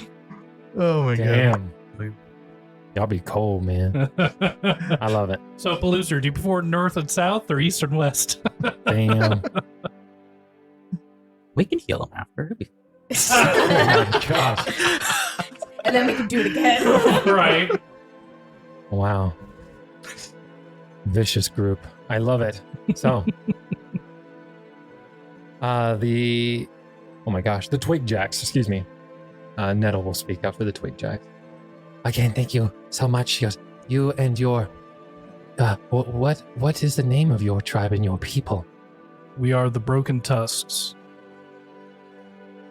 Oh my god. Damn. Y'all be cold, man. I love it. So, Paloozer, do you prefer north and south or east and west? Damn. We can heal them after. It'll be Oh my gosh. And then we can do it again. right. Wow. Vicious group. I love it. So, the twigjacks, excuse me. Nettle will speak up for the twigjacks. Again, thank you so much. She goes, you and your, what is the name of your tribe and your people? We are the Broken Tusks.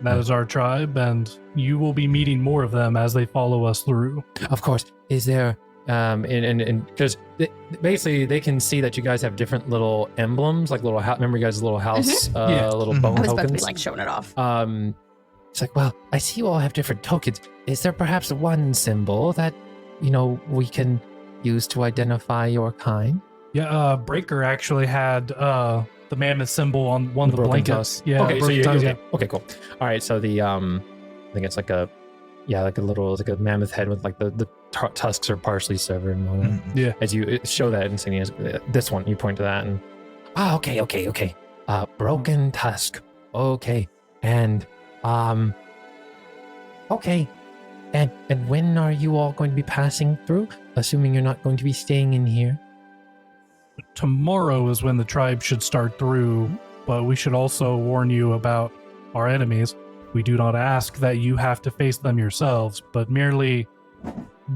That is our tribe, and you will be meeting more of them as they follow us through. Of course. Is there, and because basically they can see that you guys have different little emblems, like little, remember you guys' little house, Yeah. little Mhm. bone I was about to be tokens? like showing it off. It's like, well, I see you all have different tokens. Is there perhaps one symbol that, we can use to identify your kind? Yeah, Breaker actually had the mammoth symbol on one of the broken blankets. tusk. Yeah, Okay, so broken tusk, yeah. okay, cool. All right, so the I think it's like a mammoth head with like the tusks are partially severed and all that. Yeah. As you show that insignia, this one, you point to that and okay. Broken tusk. Okay, and okay. And when are you all going to be passing through? Assuming you're not going to be staying in here. Tomorrow is when the tribe should start through, but we should also warn you about our enemies. We do not ask that you have to face them yourselves, but merely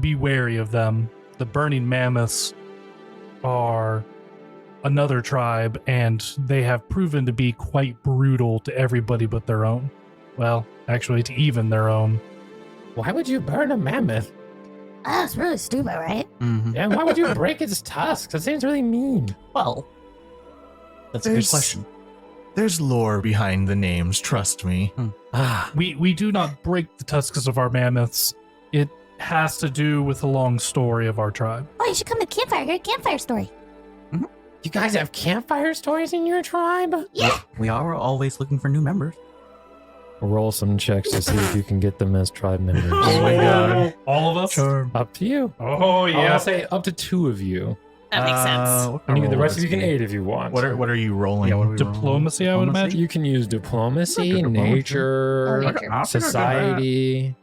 be wary of them. The burning mammoths are another tribe, and they have proven to be quite brutal to everybody but their own. Well, actually, to even their own. Why would you burn a mammoth? Oh, it's really stupid, right? Mhm. And why would you break its tusks? That seems really mean. Well, that's a good There's- question. There's lore behind the names, trust me. Ah, We do not break the tusks of our mammoths. It has to do with the long story of our tribe. Oh, you should come to campfire. Hear a campfire story. you guys have campfire stories in your tribe? Yeah. We are always looking for new members. Roll some checks to see if you can get them as tribe members. Oh my god. All of us? Up to you. Oh, yeah. I'll say up to 2 of you. That makes sense. What And kind of the roll rest of would you can this be? 8 if you want. What are you rolling? Yeah, what are we Diplomacy, I would imagine. You can use diplomacy, Diplomacy. nature, Oh, nature. society.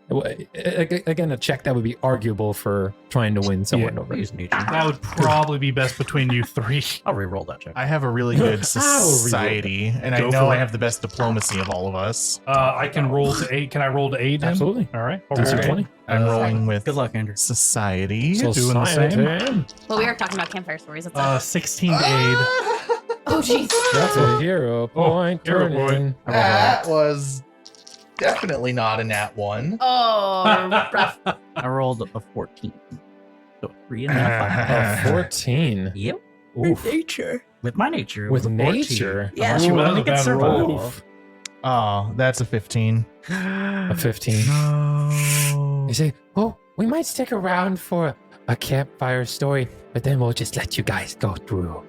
Again, a check that would be arguable for trying to win someone Yeah. over. Use nature. That would probably be best between you 3. I'll re-roll that check. I have a really good I'll society, and I Go know for I it. have the best diplomacy of all of us. I can roll to 8. Can I roll to 8? Then? Absolutely. All right. I'll DC roll to 20. 8. I'm rolling with Good luck, Andrew. society. You're doing the same. Well, we are talking about campfire stories. That's 16 to aid. Oh, jeez. That's a hero point. hero turn point. in. That was definitely not a nat 1. Oh, rough. I rolled a 14. So 3 and then 5. 14. Yep. Oof. With my nature. it With was a 14. nature. Unless Ooh, you that want was to a get bad survival. roll. Oh, that's a 15. A 15. No. You say, oh, we might stick around for a campfire story, but then we'll just let you guys go through.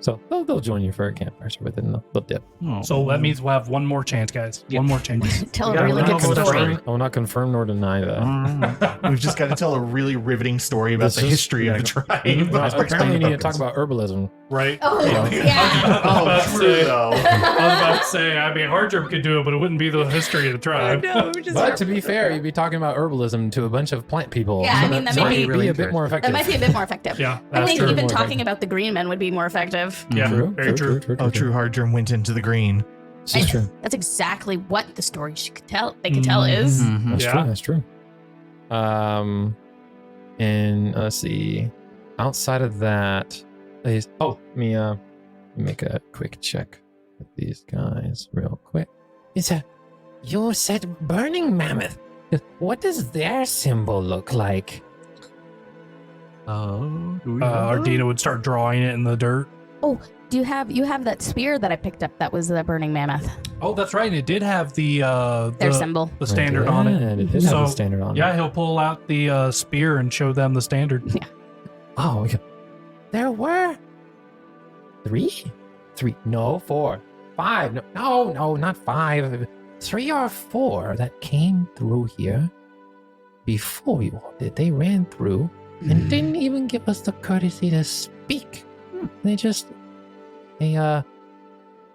So they'll join you for a campfire story, but then they'll dip. Oh. So that means we'll have one more chance, guys. Yeah. One more chance. Tell We a gotta really know good about the story. story. I will not confirm nor deny that. We've just got to tell a really riveting story about This the is- history of the tribe. Well, apparently, you need to talk about herbalism. Right? Oh, Yeah. yeah. Oh, true though. I was about to say, I mean, Hardgerm could do it, but it wouldn't be the history of the tribe. But to be fair, you'd be talking about herbalism to a bunch of plant people. Yeah, I mean, that might may be be a bit interesting. more effective. That might be a bit more effective. Yeah, I that's think true. even More talking effective. about the green men would be more effective. Yeah, True, very true. Oh, true. Hardgerm went into the green. This is true. That's exactly what the story she could tell. They could tell is. Mhm. That's Yeah. true. That's true. And let's see. Outside of that, let me make a quick check with these guys real quick. You said burning mammoth. What does their symbol look like? Oh. do we know? Ardina would start drawing it in the dirt. Do you have that spear that I picked up that was the burning mammoth? Oh, that's right. It did have Their the symbol. the standard on it. It did have So, the standard on it. Yeah, he'll pull out the spear and show them the standard. Oh, okay. There were three, no, 4, 5. No, not 5. 3 or 4 that came through here before you all did. They ran through and didn't even give us the courtesy to speak.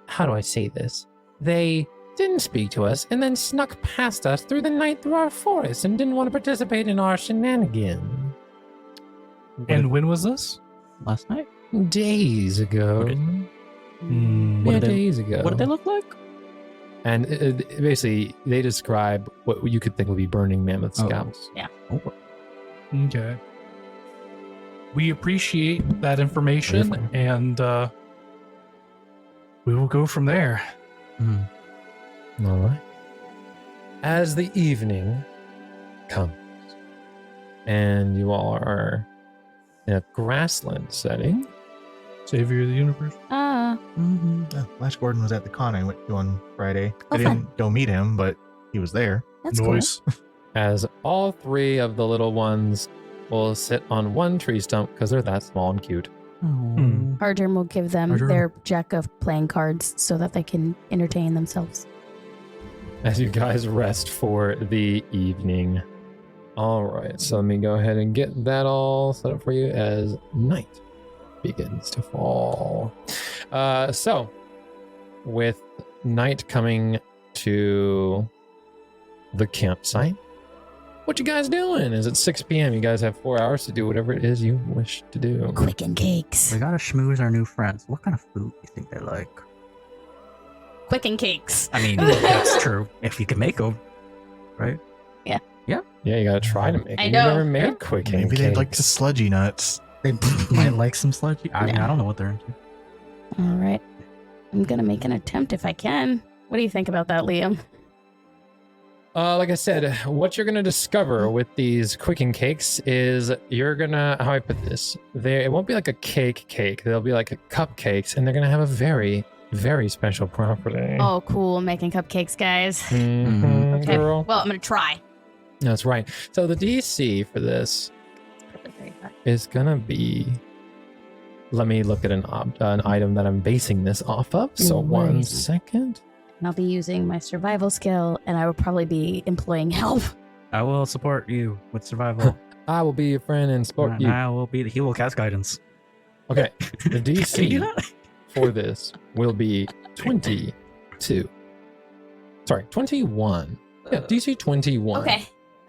How do I say this? They didn't speak to us and then snuck past us through the night through our forest and didn't want to participate in our shenanigans. And when was this? Last night? Days ago. What did they- Days ago. What did they look like? And basically, they describe what you could think would be burning mammoth Oh. scalps. Okay. We appreciate that information, Wonderful. and we will go from there. All right. As the evening comes, and you all are in a grassland setting. Savior of the universe. Flash Gordon was at the con I went to on Friday. Oh, I didn't go meet him, but he was there. That's Noise. As all 3 of the little ones will sit on one tree stump because they're that small and cute. cool. Hardgerm will give them Hardgerm. their deck of playing cards so that they can entertain themselves. As you guys rest for the evening. All right, so let me go ahead and get that all set up for you as night begins to fall. So, with night coming to the campsite, what you guys doing? Is it 6 p.m.? You guys have 4 hours to do whatever it is you wish to do. Quick and cakes. We gotta schmooze our new friends. What kind of food do you think they like? Quick and cakes. I mean, that's true. If you can make them, right? Yeah, you gotta try to make it. I You know. never made quick Maybe they'd like cakes. to sludgy nuts. They might like some sludgy. I mean, I don't know what they're into. All right. I'm going to make an attempt if I can. What do you think about that, Liam? Like I said, what you're gonna discover with these quicking cakes is you're gonna, how I put this, it won't be like a cake. They'll be like cupcakes, and they're gonna have a very, very special property. Oh, cool. Making cupcakes, guys. Mhm, Okay. girl. Well, I'm going to try. That's right. So the DC for this is gonna be. Let me look at an item that I'm basing this off of. So No 1 worries. second. And I'll be using my survival skill, and I will probably be employing help. I will support you with survival. I will be your friend and support And you. I will be. He will cast guidance. Okay. The Can you do DC that? for this will be 22. Sorry, 21. Yeah, DC 21.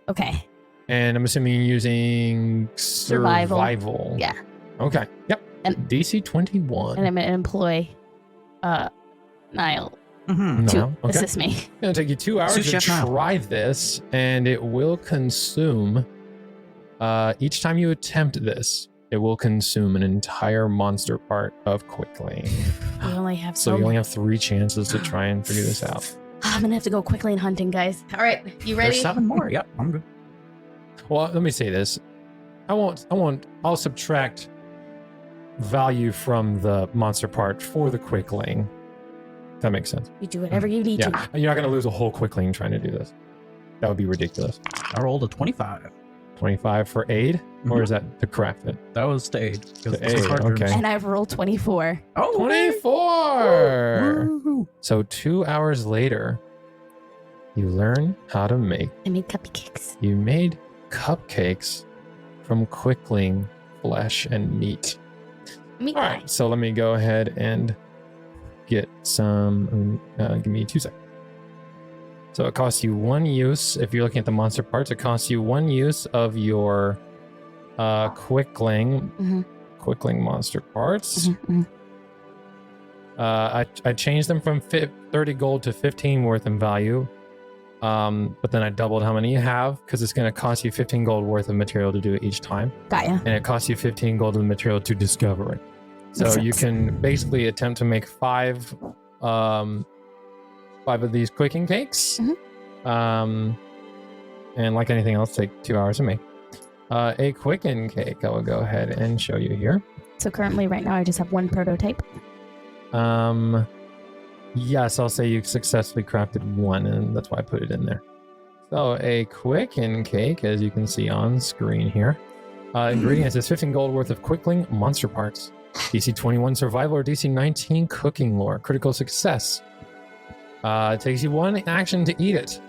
Okay. And I'm assuming you're using survival. Yeah. Okay. Yep. And- DC 21. And I'm going to employ Niall Mhm. to No, okay. assist me. It's gonna take you 2 hours Sous to chef now. try this, and it will consume. Each time you attempt this, it will consume an entire monster part of Quickling. We only have So you only have 3 chances to try and figure this out. I'm gonna have to go quickly in hunting, guys. All right, you ready? There's 7 more. Yep, I'm good. Well, let me say this. I'll subtract value from the monster part for the Quickling. That makes sense. You do whatever you need Yeah, to. you're not going to lose a whole Quickling trying to do this. That would be ridiculous. I rolled a 25. 25 for aid, or is that to craft it? That was to aid. To aid, okay. And I've rolled 24. Oh, 24! Woo. So 2 hours later, you learn how to make. I made cupcakes. You made cupcakes from Quickling flesh and meat. Meat All pie. right, so let me go ahead and get some. Give me 2 seconds. So it costs you 1 use. If you're looking at the monster parts, it costs you 1 use of your Quickling. Mhm. Quickling monster parts. Mhm. I changed them from 30 gold to 15 worth in value. But then I doubled how many you have because it's going to cost you 15 gold worth of material to do it each time. Got ya. And it costs you 15 gold of material to discover it. So Makes you sense. can basically attempt to make 5 of these quicking cakes. And like anything else, take 2 hours to make. A quicken cake, I will go ahead and show you here. So currently, right now, I just have 1 prototype. Yes, I'll say you successfully crafted 1, and that's why I put it in there. So a quicken cake, as you can see on screen here. Ingredients is 15 gold worth of Quickling monster parts. DC 21 survival or DC 19 cooking lore. Critical success. It takes you 1 action to eat it.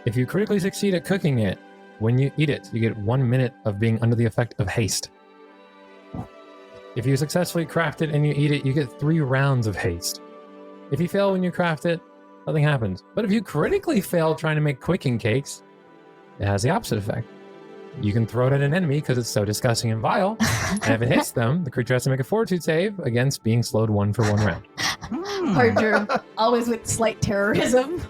If you critically succeed at cooking it, when you eat it, you get 1 minute of being under the effect of haste. If you successfully craft it and you eat it, you get 3 rounds of haste. If you fail when you craft it, nothing happens. But if you critically fail trying to make quicking cakes, it has the opposite effect. You can throw it at an enemy because it's so disgusting and vile. And if it hits them, the creature has to make a fortitude save against being slowed 1 for 1 round. Hard germ, always with slight terrorism.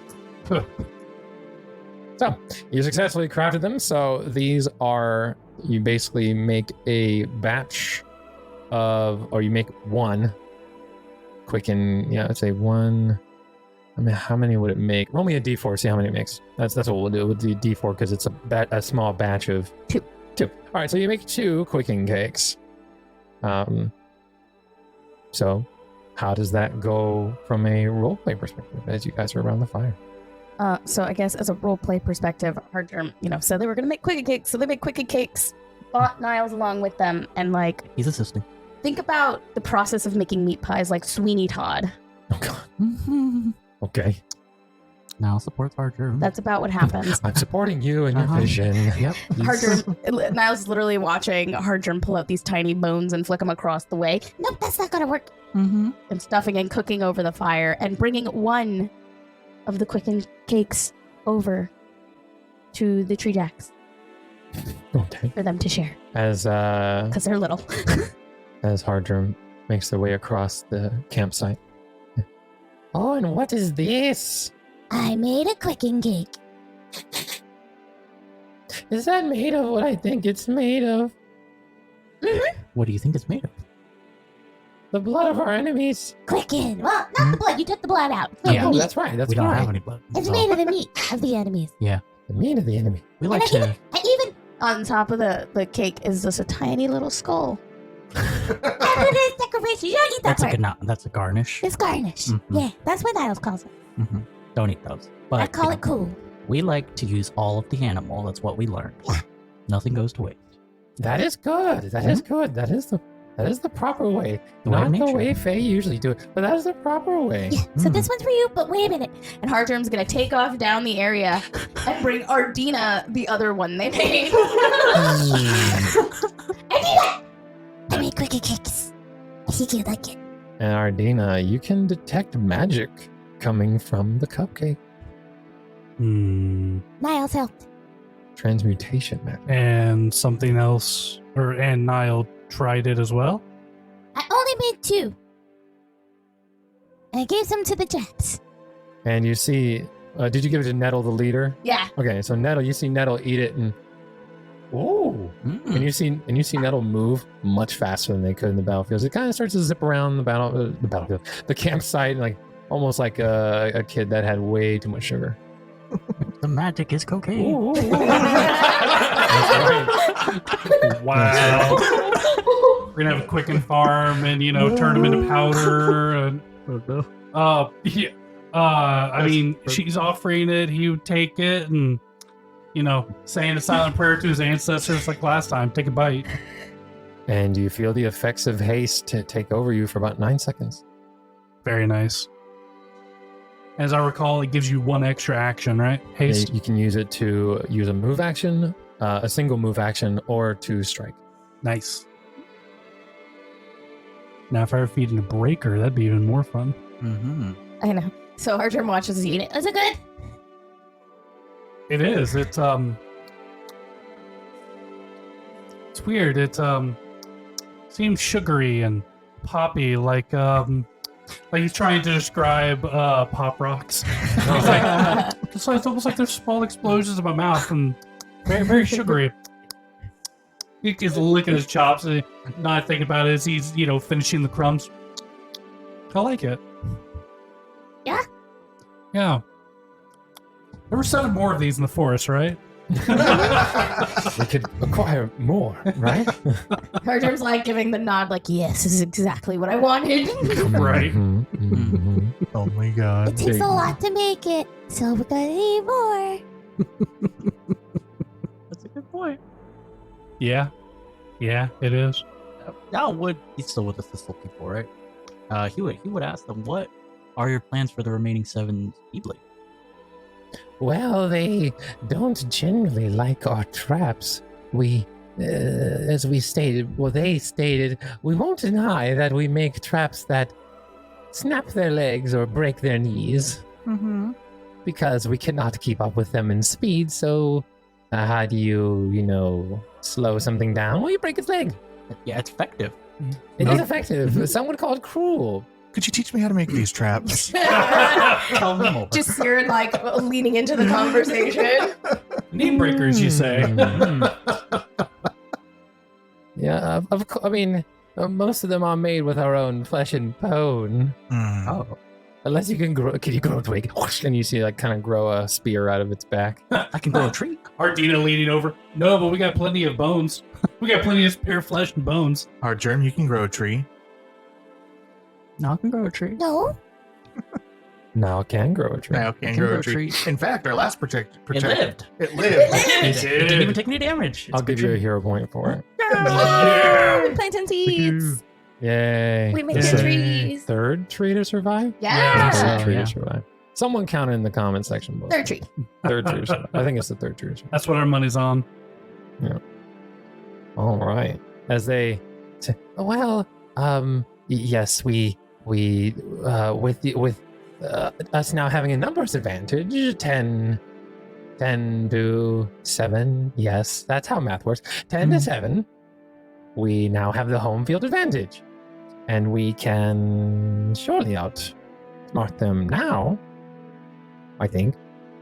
So, you successfully crafted them. So these are, you basically make a batch of, or you make 1 quicken, I'd say 1. I mean, how many would it make? Roll me a d4, see how many it makes. That's what we'll do with the d4 because it's a small batch of 2. All right, so you make 2 quicking cakes. So how does that go from a roleplay perspective as you guys are around the fire? So I guess as a roleplay perspective, Hard Germ, said they were going to make quickie cakes. So they made quickie cakes, bought Niles along with them, and He's assisting. think about the process of making meat pies like Sweeney Todd. Oh, God. Okay. Now supports our germ. That's about what happens. I'm supporting you in your vision. Yep. Hard Germ, Niles is literally watching Hard Germ pull out these tiny bones and flick them across the way. Nope, that's not gonna work. And stuffing and cooking over the fire and bringing 1 of the quickened cakes over to the twigjacks Okay. for them to share As because they're little. as Hardrum makes their way across the campsite. Oh, and what is this? I made a quicking cake. Is that made of what I think it's made of? What do you think it's made of? The blood of our enemies. Quicken. Well, not the blood. You took the blood out. It's made Yeah, of the meat. That's right. That's we don't right. have any blood. It's so made of the meat of the enemies. The meat of the enemy. we like and to. even On top of the cake is just a tiny little skull. after this decoration, you don't eat that That's a part. good. That's a garnish. It's garnish. Mhm. Yeah, that's what Niles calls it. Don't eat those. But I call it cool. We like to use all of the animal. That's what we learned. Yeah. Nothing goes to waste. That is good. That is good. That is the proper way. The way of Not the nature. way Fae usually do it, but that is the proper way. Yeah, so this one's for you, but wait a minute. And Hardgerm's gonna take off down the area and bring Ardina the other one they made. I made quickie cakes. I think you'd like it. And Ardina, you can detect magic coming from the cupcake. Niles helped. Transmutation magic. And something else, and Niall tried it as well. I only made 2. And I gave some to the Japs. And you see, did you give it to Nettle, the leader? Yeah. Okay, so Nettle, you see Nettle eat it, and Ooh. And you see Nettle move much faster than they could in the battlefield. It kind of starts to zip around the battlefield, the campsite, like almost like a kid that had way too much sugar. The magic is cocaine. Wow. We're gonna have a quicken farm and turn them into powder and I mean she's offering it, he would take it and saying a silent prayer to his ancestors like last time, take a bite. And you feel the effects of haste to take over you for about 9 seconds. Very nice. As I recall, it gives you 1 extra action, right? Haste. You can use it to use a move action, a single move action, or to strike. Nice. Now, if I were feeding a breaker, that'd be even more fun. Mm-hmm. I know. So our Germ watches us eat it. Is it good? It is. It's weird. It seems sugary and poppy, like he's trying to describe pop rocks. It's almost like there's small explosions in my mouth and very, very sugary. He's licking his chops and not thinking about it as he's, finishing the crumbs. I like it. Yeah? Yeah. There were 7 more of these in the forest, right? We could acquire more, right? Our Germ's like giving the nod, like, yes, this is exactly what I wanted. Right. Oh my god. It takes a lot to make it, so we're gonna need more. That's a good point. Yeah. Yeah, it is. Now, he's still with us this looking for, right? He would ask them, what are your plans for the remaining 7 Keyblade? Well, they don't generally like our traps. We, as we stated, they stated, we won't deny that we make traps that snap their legs or break their knees. Mm-hmm. Because we cannot keep up with them in speed, so how do you, slow something down? Well, you break its leg. Yeah, it's effective. It is effective. Some would call it cruel. Could you teach me how to make these traps? Tell them more. Just Cyrane, leaning into the conversation. Knee breakers, you say? Yeah, I mean, most of them are made with our own flesh and bone. Oh. Unless you can grow a twig, and you see kind of grow a spear out of its back. I can grow a tree. Ardina leaning over. No, but we got plenty of bones. We got plenty of spare flesh and bones. Our Germ, you can grow a tree. No, I can grow a tree. No, Now it can grow a tree. Now can grow a tree. In fact, our last protect. It lived. It lived. It It didn't even take any damage. I'll give you a hero point for it. Yeah! We planted seeds. Yay. We made It's the the trees. 3rd tree to survive? Yeah. Third tree Yeah. to survive. Someone count in the comment section below. 3rd tree. 3rd tree to survive. I think it's the 3rd tree to survive. That's what our money's on. All right. As they say, well, yes, we with us now having a numbers advantage, 10 to 7. Yes, that's how math works. 10 to 7. We now have the home field advantage, and we can surely outsmart them now. I think.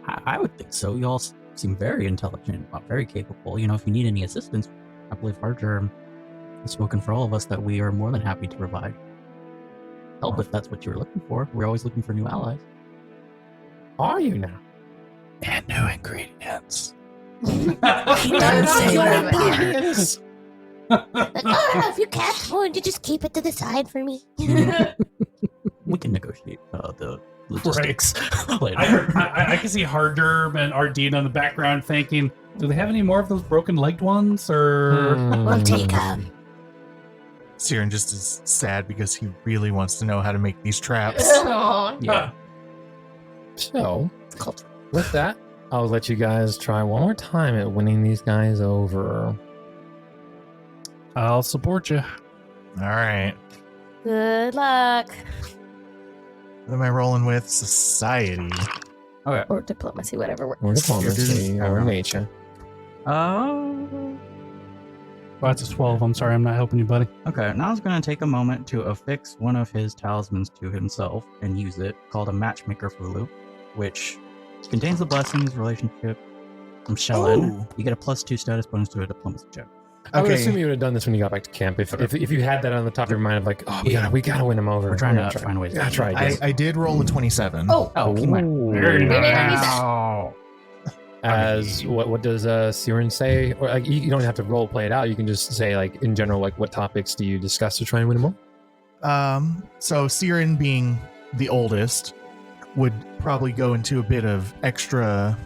I would think so. You all seem very intelligent, very capable. If you need any assistance, I believe our Germ has spoken for all of us that we are more than happy to provide help if that's what you were looking for. We're always looking for new allies. Are you now? And new ingredients. he does say that. If you can't, why don't you just keep it to the side for me? We can negotiate the logistics later. I can see Harderm and Ardina in the background thinking, do they have any more of those broken-legged ones? Or We'll take them. Cyrane just is sad because he really wants to know how to make these traps. Aw. Yeah. So, Cult. with that, I'll let you guys try one more time at winning these guys over. I'll support you. All right. Good luck. What am I rolling with? Society. Okay. Or diplomacy, whatever works. Or diplomacy, or nature. Oh, that's a 12. I'm sorry, I'm not helping you, buddy. Okay, now he's going to take a moment to affix one of his talismans to himself and use it, called a Matchmaker Fulu, which contains the blessings, relationship, I'm Shellen. Oh. You get a +2 status bonus to a diplomacy check. I would Okay. assume you would have done this when you got back to camp. If you had that on the top of your mind of like, oh, we gotta win him over. We're trying We're to gonna find ways. Yeah, try again. I did roll a 27. Oh, keep mine. Ooh. Very nice. nice. As what does Cyrane say? Or like you don't have to role play it out. You can just say like in general, like what topics do you discuss to try and win him over? So Cyrane, being the oldest, would probably go into a bit of extra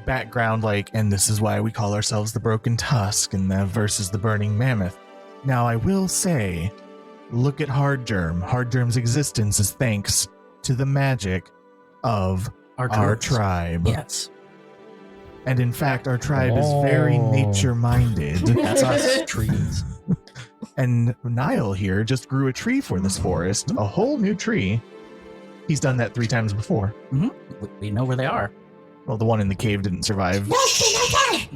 background, like, and this is why we call ourselves the Broken Tusk and the versus the Burning Mammoth. Now, I will say, look at Hard Germ. Hard Germ's existence is thanks to the magic of our tribe. Yes. And in fact, our tribe is very Oh. nature-minded. That's us, trees. And Niall here just grew a tree for this forest, a whole new tree. He's done that 3 times before. We know where they are. Well, the one in the cave didn't survive.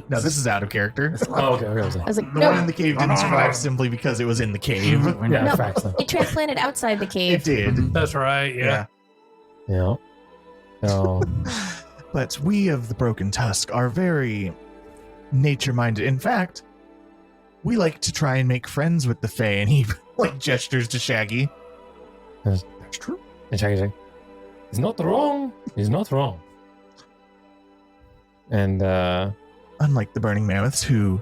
No, this is out of character. Oh, okay. I was I like, was like, The one in no, the cave didn't survive simply because it was in the cave. yeah, No. facts then. it transplanted outside the It cave. did. That's right. Yeah. Yeah. So But we of the Broken Tusk are very nature-minded. In fact, we like to try and make friends with the Fae, and he like gestures to Shaggy. that's true. And Shaggy's like, he's not wrong. He's not wrong. And Unlike the Burning Mammoths, who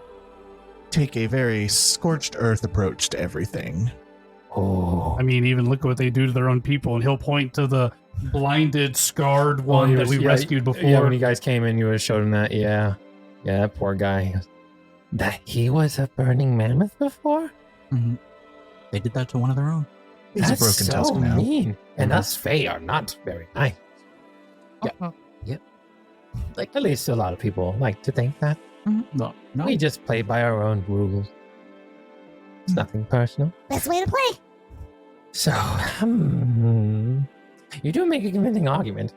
take a very scorched earth approach to everything. oh, I mean, even look at what they do to their own people, and he'll point to the blinded, scarred Well, one he that was- we yeah, rescued before. Yeah, when you guys came in, you would have showed him that. Yeah, that poor guy. He goes, that he was a burning mammoth before? They did that to one of their own. He's That's a Broken so Tusk now. mean. And us Fae are not very nice. Like at least a lot of people like to think that. No. We just play by our own rules. It's nothing personal. Best way to play. So, you do make a convincing argument.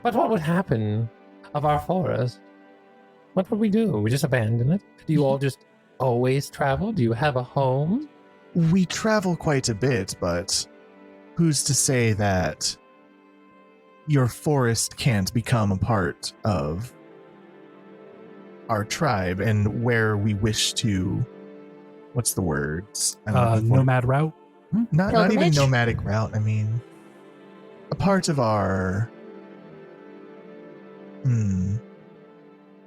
But what would happen of our forest? What would we do? We just abandon it? Do you all just always travel? Do you have a home? We travel quite a bit, but who's to say that your forest can't become a part of our tribe and where we wish to, what's the words? I don't know. Nomad route. Not even Pilgrimage? nomadic route. I mean, a part of our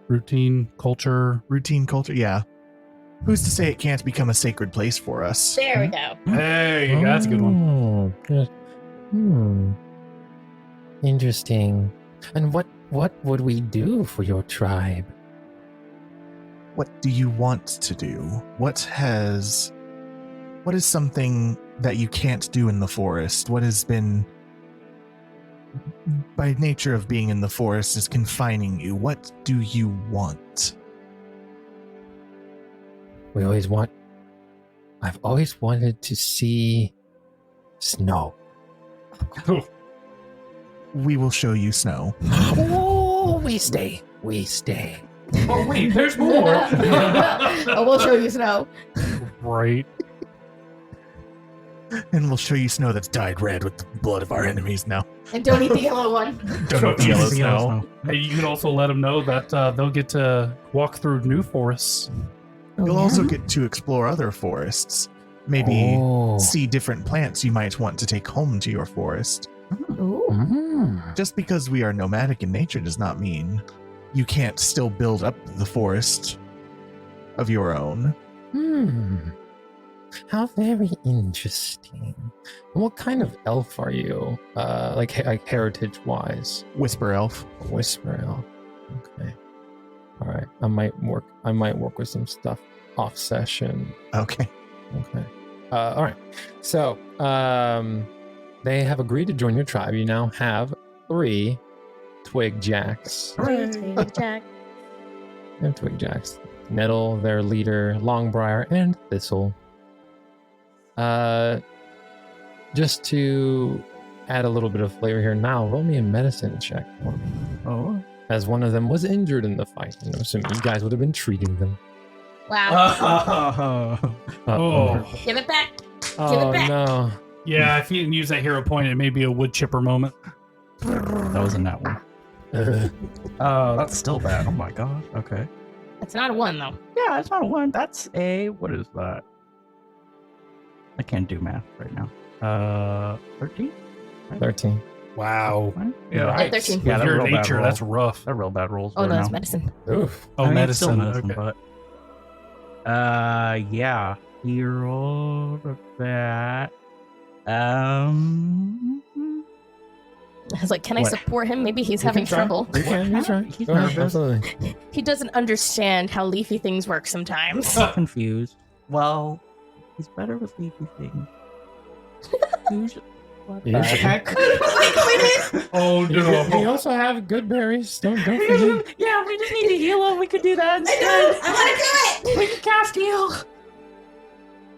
Routine, culture. routine culture. Yeah. Who's to say it can't become a sacred place for us? There we go. Hey, that's a good one. Good. Interesting. And what would we do for your tribe? What do you want to do? What is something that you can't do in the forest? What has been, by nature of being in the forest, is confining you? What do you want? I've always wanted to see snow. We will show you snow. Oh, we stay. Oh, wait, there's more. Oh, we'll show you snow. Right. And we'll show you snow that's dyed red with the blood of our enemies now. And don't eat the yellow one. Don't know Yes, yellow the snow. And you can also let them know that they'll get to walk through new forests. You'll also get to explore other forests. Maybe Oh. see different plants you might want to take home to your forest. Ooh. Just because we are nomadic in nature does not mean you can't still build up the forest of your own. How very interesting. And what kind of elf are you? Like heritage wise? Whisper elf. Whisper elf. Okay. All right. I might work with some stuff off session. Okay. Okay. All right. So, they have agreed to join your tribe. You now have 3 twigjacks. Jack. They have twigjacks. Nettle, their leader, Longbriar, and Thistle. Just to add a little bit of flavor here, now roll me a medicine check for me. Oh. As one of them was injured in the fight. I'm assuming you guys would have been treating them. Wow. Oh. Give it back. Oh back. no. Yeah, if you didn't use that hero point, it may be a wood chipper moment. That was in that one. That's still bad. Oh my god. Okay. It's not a 1, though. Yeah, it's not a 1. That's a... What is that? I can't do math right now. 13? 13. Wow. Yeah, Right. 13. Yeah, With that's your a real bad nature, roll. that's rough. They're real bad rolls. Oh, right no, it's now. medicine. Oof. Oh, I mean, it's still medicine. Okay. but yeah, he rolled that. I was like, can I What? support him? Maybe he's You having can try. trouble. You can, he's right. He's Go ahead, nervous. absolutely. He doesn't understand how leafy things work sometimes. confused. Well, he's better with leafy things. Usually. What the Usually. heck? Oh We also have good berries. Don't forget. Yeah, we just need to heal him. We could do that instead. I want to do it! We can cast heal.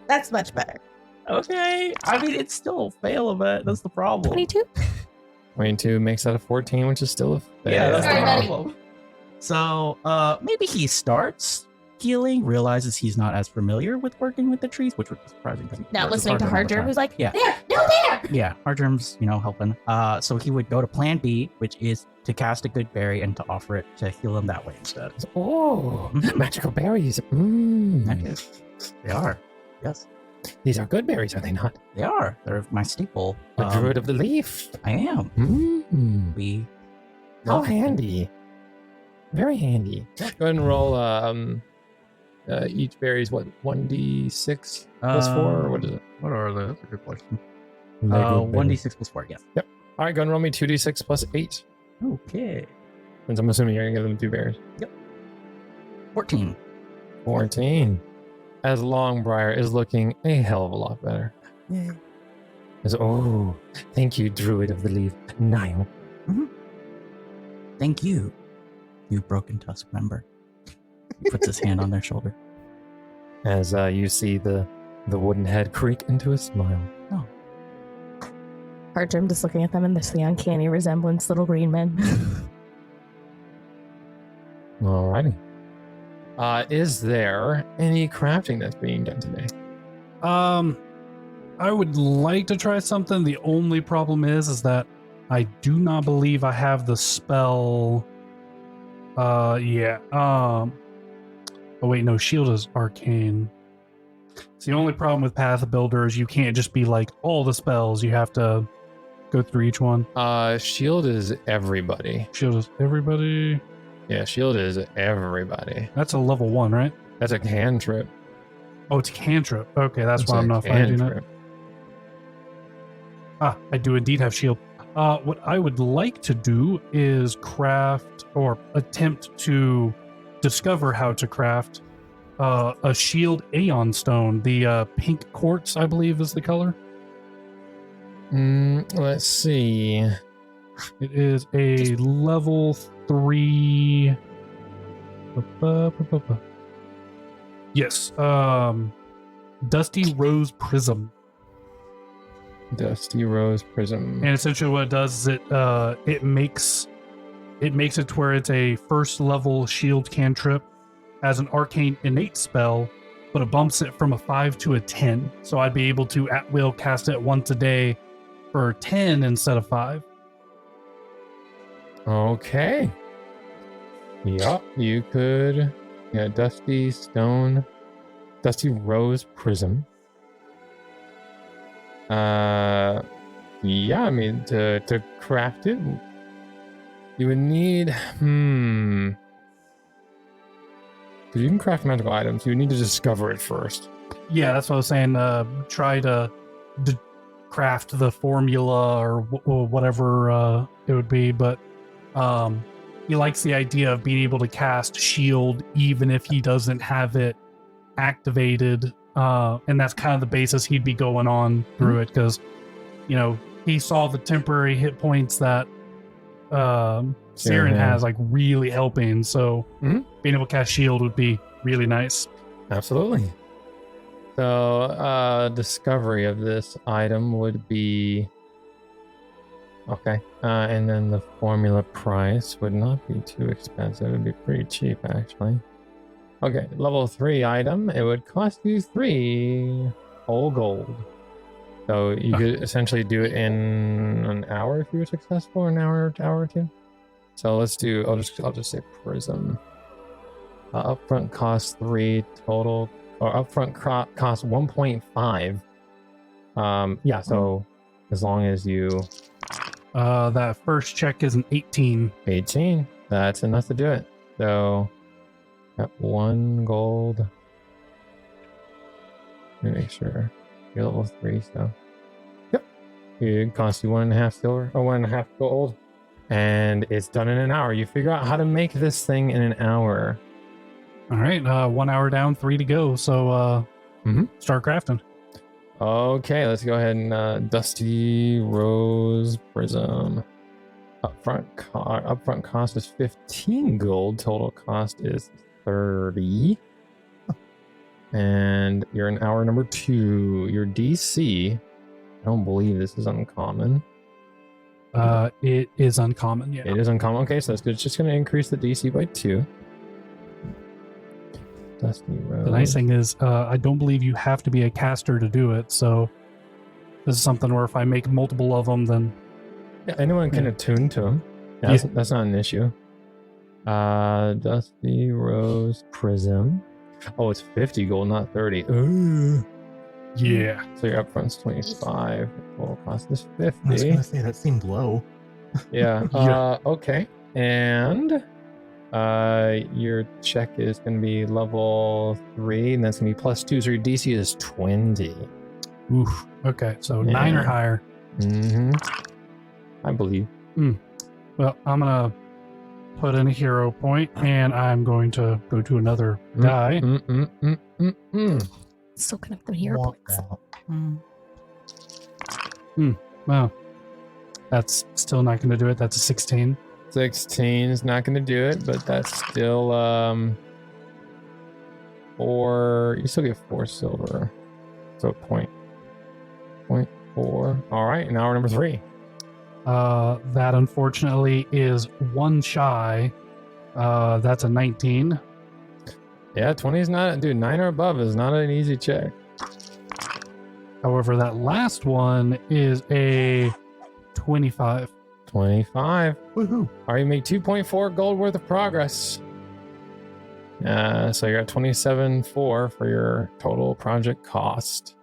That's much better. Okay. I mean, it's still a fail of it. That's the problem. 22? 22 makes that a 14, which is still a fail. Yeah, that's the Sorry, buddy. problem. So, maybe he starts healing, realizes he's not as familiar with working with the trees, which would be surprising. 'cause he Not works with listening to Hardgerm all the Hardgerm, time. who's like, Yeah. there, no, there! Yeah, Hardgerm's, helping. So he would go to plan B, which is to cast a good berry and to offer it to heal him that way instead. Oh, Mm-hmm. magical berries. They are. Yes, These are good berries, are they not? they are. They're my staple. The druid of the leaf. I am. We. How love- handy. Very handy. Go ahead and roll each berry's what, 1d6 plus 4, or what is it? What are they? That's a good question. Lego 1d6 plus 4, yes. All right, go and roll me 2d6 plus 8. Okay. Since I'm assuming you're going to give them 2 berries. 14. 14. As Longbriar is looking a hell of a lot better. Yay. Oh, thank you, Druid of the Leaf. Nile. Thank you, you Broken Tusk member. He puts his hand on their shoulder. As you see the wooden head creak into a smile. Hardgerm just looking at them and this the uncanny resemblance, little green men. Alrighty. Is there any crafting that's being done today? I would like to try something. The only problem is that I do not believe I have the spell. Oh wait, no, shield is arcane. It's the only problem with Path Builder is you can't just be like all the spells. You have to go through each one. Shield is everybody. Shield is everybody. Yeah, shield is everybody. That's a level 1, right? That's a cantrip. Oh, it's a cantrip. Okay, that's It's why a I'm not finding it. cantrip. I do indeed have shield. What I would like to do is craft or attempt to discover how to craft a shield Aeon stone. The pink quartz, I believe, is the color. Let's see. It is a level 3. Yes. Dusty Rose Prism. Dusty Rose Prism. And essentially what it does is it makes it to where it's a first level shield cantrip as an arcane innate spell, but it bumps it from a 5 to a 10. So I'd be able to at will cast it once a day for 10 instead of 5. Okay. Yup, you could. Yeah, Dusty Rose Prism. Yeah, I mean, to craft it, you would need, because you can craft magical items, you would need to discover it first. Yeah, that's what I was saying. Try to craft the formula or whatever it would be, but he likes the idea of being able to cast shield even if he doesn't have it activated, and that's kind of the basis he'd be going on through it, because he saw the temporary hit points that Cyrane has like really helping, so being able to cast shield would be really nice. Absolutely. So discovery of this item would be okay, and then the formula price would not be too expensive. It would be pretty cheap, actually. Okay, level 3 item, it would cost you 3 whole gold. So you could essentially do it in an hour if you were successful, an hour or two. So let's do. I'll just say prism. Upfront cost 3 total, or upfront cost 1.5. Yeah. So as long as you That first check is an 18. 18, that's enough to do it. So got 1 gold. Let me make sure you're level 3. So yep, it costs you 1.5 silver or 1.5 gold, and it's done in an hour. You figure out how to make this thing in an hour. All right, 1 hour down, 3 to go. So start crafting. Okay, let's go ahead and Dusty Rose Prism. Upfront cost is 15 gold. Total cost is 30. And you're in hour number 2. Your DC, I don't believe this is uncommon. It is uncommon, yeah. It is uncommon. Okay, so that's good. It's just going to increase the DC by 2. Dusty Rose. The nice thing is, I don't believe you have to be a caster to do it. So this is something where if I make multiple of them, then yeah, anyone can attune to them. Yeah, that's not an issue. Dusty Rose Prism. Oh, it's 50 gold, not 30. Ooh. yeah. So your upfront's 25. Total cost is 50. I was gonna say that seemed low. Yeah. Yeah. Okay. And your check is going to be level 3, and that's going to be +2. So your DC is 20. Oof. Okay, so Yeah. 9 or higher. Mm-hmm. I believe. Well, I'm gonna put in a hero point, and I'm going to go to another guy. Soaking up the hero Walk points. out. Well, that's still not going to do it. That's a 16. 16 is not going to do it, but that's still 4. You still get 4 silver. So point 4. All right, now we're number 3. That unfortunately is 1 shy. That's a 19. Yeah, 20 is not, dude. 9 or above is not an easy check. However, that last one is a 25. 25. Woohoo! All right, you make 2.4 gold worth of progress. So you're at 27.4 for your total project cost.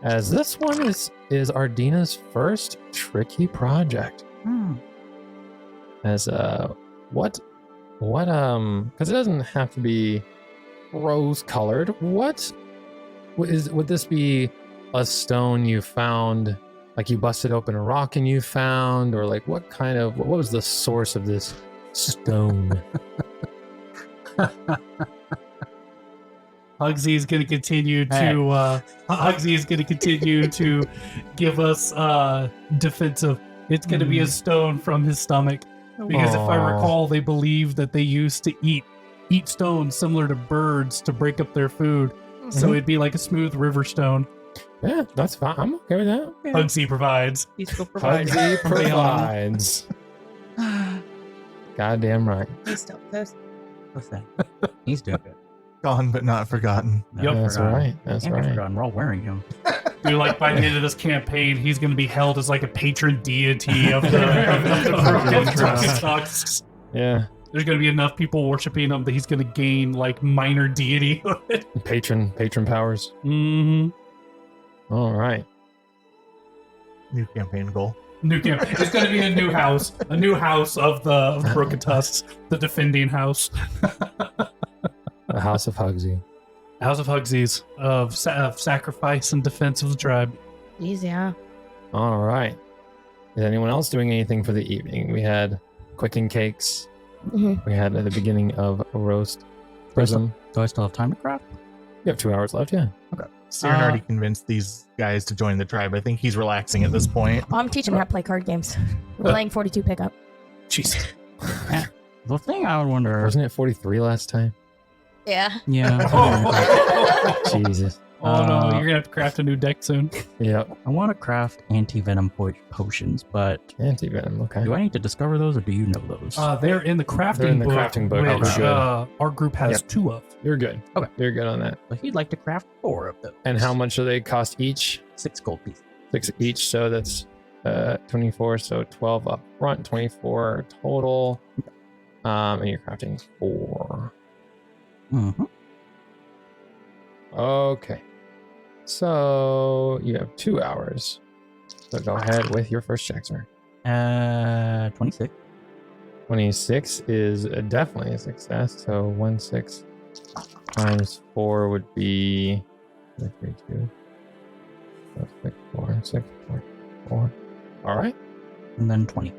As this one is Ardina's first tricky project. As what because it doesn't have to be rose colored. Would this be a stone you found, like you busted open a rock and you found, or like what was the source of this stone? Hugsy is going to continue to give us defensive. It's going to be a stone from his stomach, because if I recall, they believe that they used to eat stones similar to birds to break up their food. So it'd be like a smooth river stone. Yeah, that's fine. I'm okay with that. Hugsy provides. He still provides. Hugsy provides. Goddamn right. He's still thirsty. What's that? He's doing good. Gone but not forgotten. Yep. That's right. That's Can't be right. forgotten. We're all wearing him. Dude, like by the end of this campaign, he's going to be held as like a patron deity of the broken tusks. Yeah. There's going to be enough people worshiping him that he's going to gain like minor deity. Patron powers. Mm-hmm. All right. New campaign goal. New camp. It's going to be a new house of the broken tusks, the defending house. The House of Hugsy. House of Hugsies of sacrifice and defense of the tribe. Jeez, yeah. All right. Is anyone else doing anything for the evening? We had quicking cakes. Mhm. We had at the beginning of a roast prism. Do I still have time to craft? You have 2 hours left, yeah. Cyrane already convinced these guys to join the tribe. I think he's relaxing at this point. Oh, I'm teaching him how to play card games. We're playing 42 pickup. Jeez. The thing I would wonder. Wasn't it 43 last time? Yeah. Yeah. Jesus. Oh no, you're gonna have to craft a new deck soon. Yep. I want to craft anti-venom potions, but Anti-venom, okay. do I need to discover those, or do you know those? They're in the crafting They're in the book, crafting book. which Okay. our group has Yep. 2 of. You're good. Okay. You're good on that. But he'd like to craft 4 of those. And how much do they cost each? 6 gold pieces. 6 each, so that's 24, so 12 up front, 24 total. And you're crafting 4. Mm-hmm. Okay. So you have 2 hours. So go ahead with your first check, sir. 26. 26 is definitely a success. So 16 times 4 would be 2. So 6.4. All right. And then 20.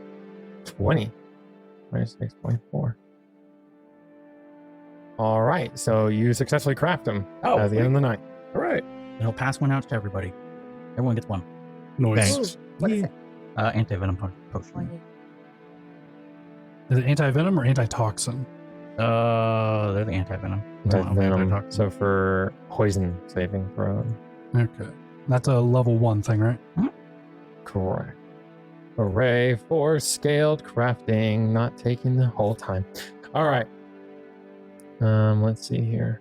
20. 26.4. All right. So you successfully craft them at the end of the night. All right. It'll pass one out to everybody. Everyone gets one. Noise. Thanks. What is it? Anti-venom potion. Is it anti-venom or antitoxin? They're the anti-venom. Venom. So for poison saving throw. Okay. That's a level 1 thing, right? Correct. Hooray for scaled crafting, not taking the whole time. All right. Let's see here.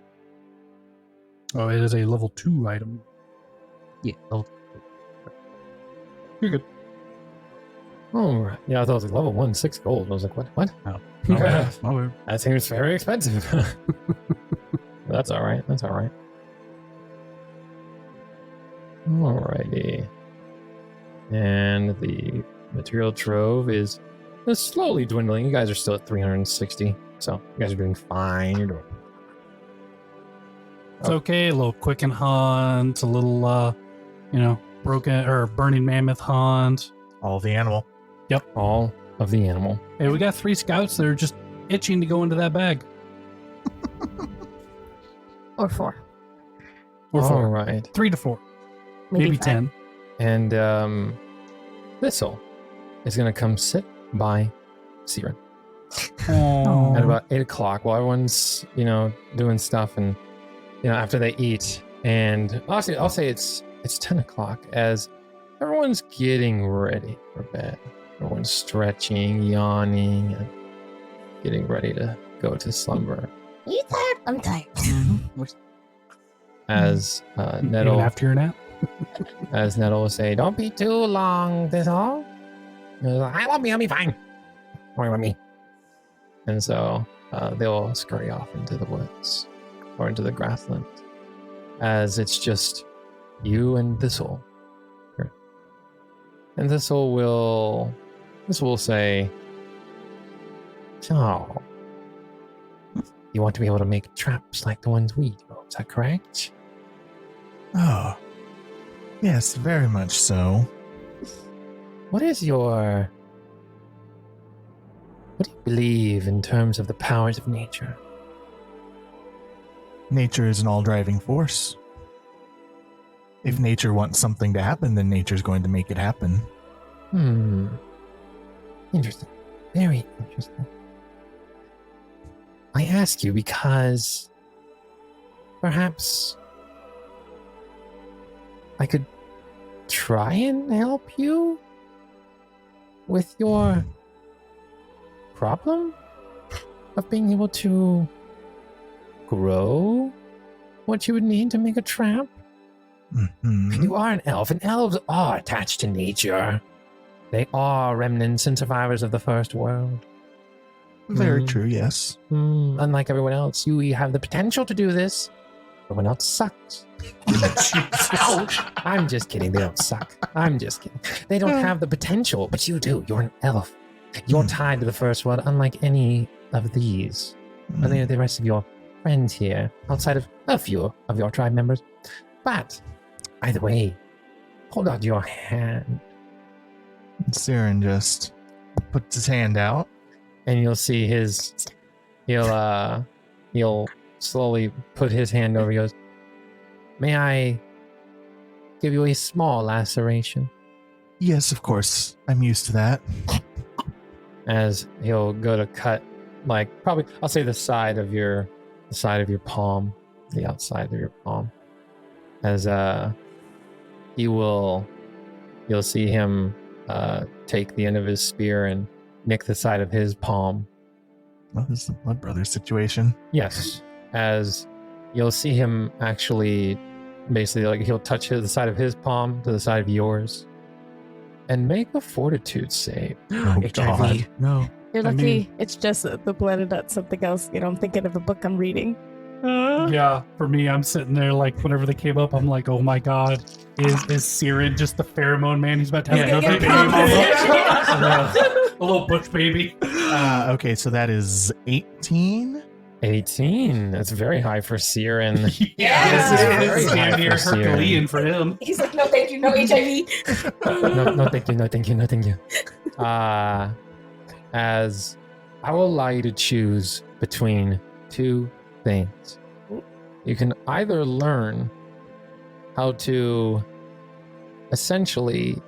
Oh, it is a level 2 item. Yeah. You're good. All right. Yeah, I thought it was like level 1, 6 gold. I was like, what? Oh. Oh, That seems very expensive. That's all right. That's all right. Alrighty. And the material trove is slowly dwindling. You guys are still at 360. So you guys are doing fine. You're doing it's okay. A little quicken hunt, a little, broken or burning mammoth hunt. All the animal. all of the animal. Hey, we got 3 scouts that are just itching to go into that bag. Or 4. Or 4. All right. 3 to 4. Maybe 10. And Thistle is going to come sit by Cyrane at about 8 o'clock while everyone's, doing stuff and, after they eat. And honestly, I'll say it's 10 o'clock as everyone's getting ready for bed. Everyone's stretching, yawning, and getting ready to go to slumber. You tired? I'm tired. As Even Nettle, after your nap. as Nettle will say, "Don't be too long, Thistle." I'll be fine. Don't worry about me. And so they'll scurry off into the woods or into the grassland, as it's just you and Thistle. And Thistle will say, "So, you want to be able to make traps like the ones we do, is that correct?" Oh, yes, very much so. What do you believe in terms of the powers of nature? Nature is an all-driving force. If nature wants something to happen, then nature's going to make it happen. Interesting. Very interesting. I ask you because perhaps I could try and help you with your problem of being able to grow what you would need to make a trap. Mhm. You are an elf, and elves are attached to nature. They are remnants and survivors of the first world. Very true, yes. Unlike everyone else, you have the potential to do this. Everyone else sucks. Ouch! I'm just kidding. They don't suck. I'm just kidding. They don't have the potential, but you do. You're an elf. You're tied to the first world, unlike any of these. Any of the rest of your friends here, outside of a few of your tribe members. But, either way, hold out your hand. Cyrane just puts his hand out. And you'll see he'll slowly put his hand over yours. May I give you a small laceration? Yes, of course. I'm used to that. As he'll go to cut, probably, I'll say the side of your palm, the outside of your palm. As you'll see him take the end of his spear and nick the side of his palm. Well, this is a Blood Brothers situation. Yes, as you'll see him actually, basically, he'll touch the side of his palm to the side of yours, and make a fortitude save. Oh, God. No. You're I lucky. mean- It's just the blended nut something else. I'm thinking of a book I'm reading. Yeah, for me, I'm sitting there like whenever they came up, I'm like, oh my god, is Cyrane just the pheromone man? He's about to have another baby mama. A little bush baby. Okay, so that is 18. 18. That's very high for Cyrane. Yeah, This is this very is high damn near for Cyrane. Herculean for him. He's like, no, thank you, no HIV. No, thank you, no, thank you, no, thank you. As I will allow you to choose between two things. You can either learn how to essentially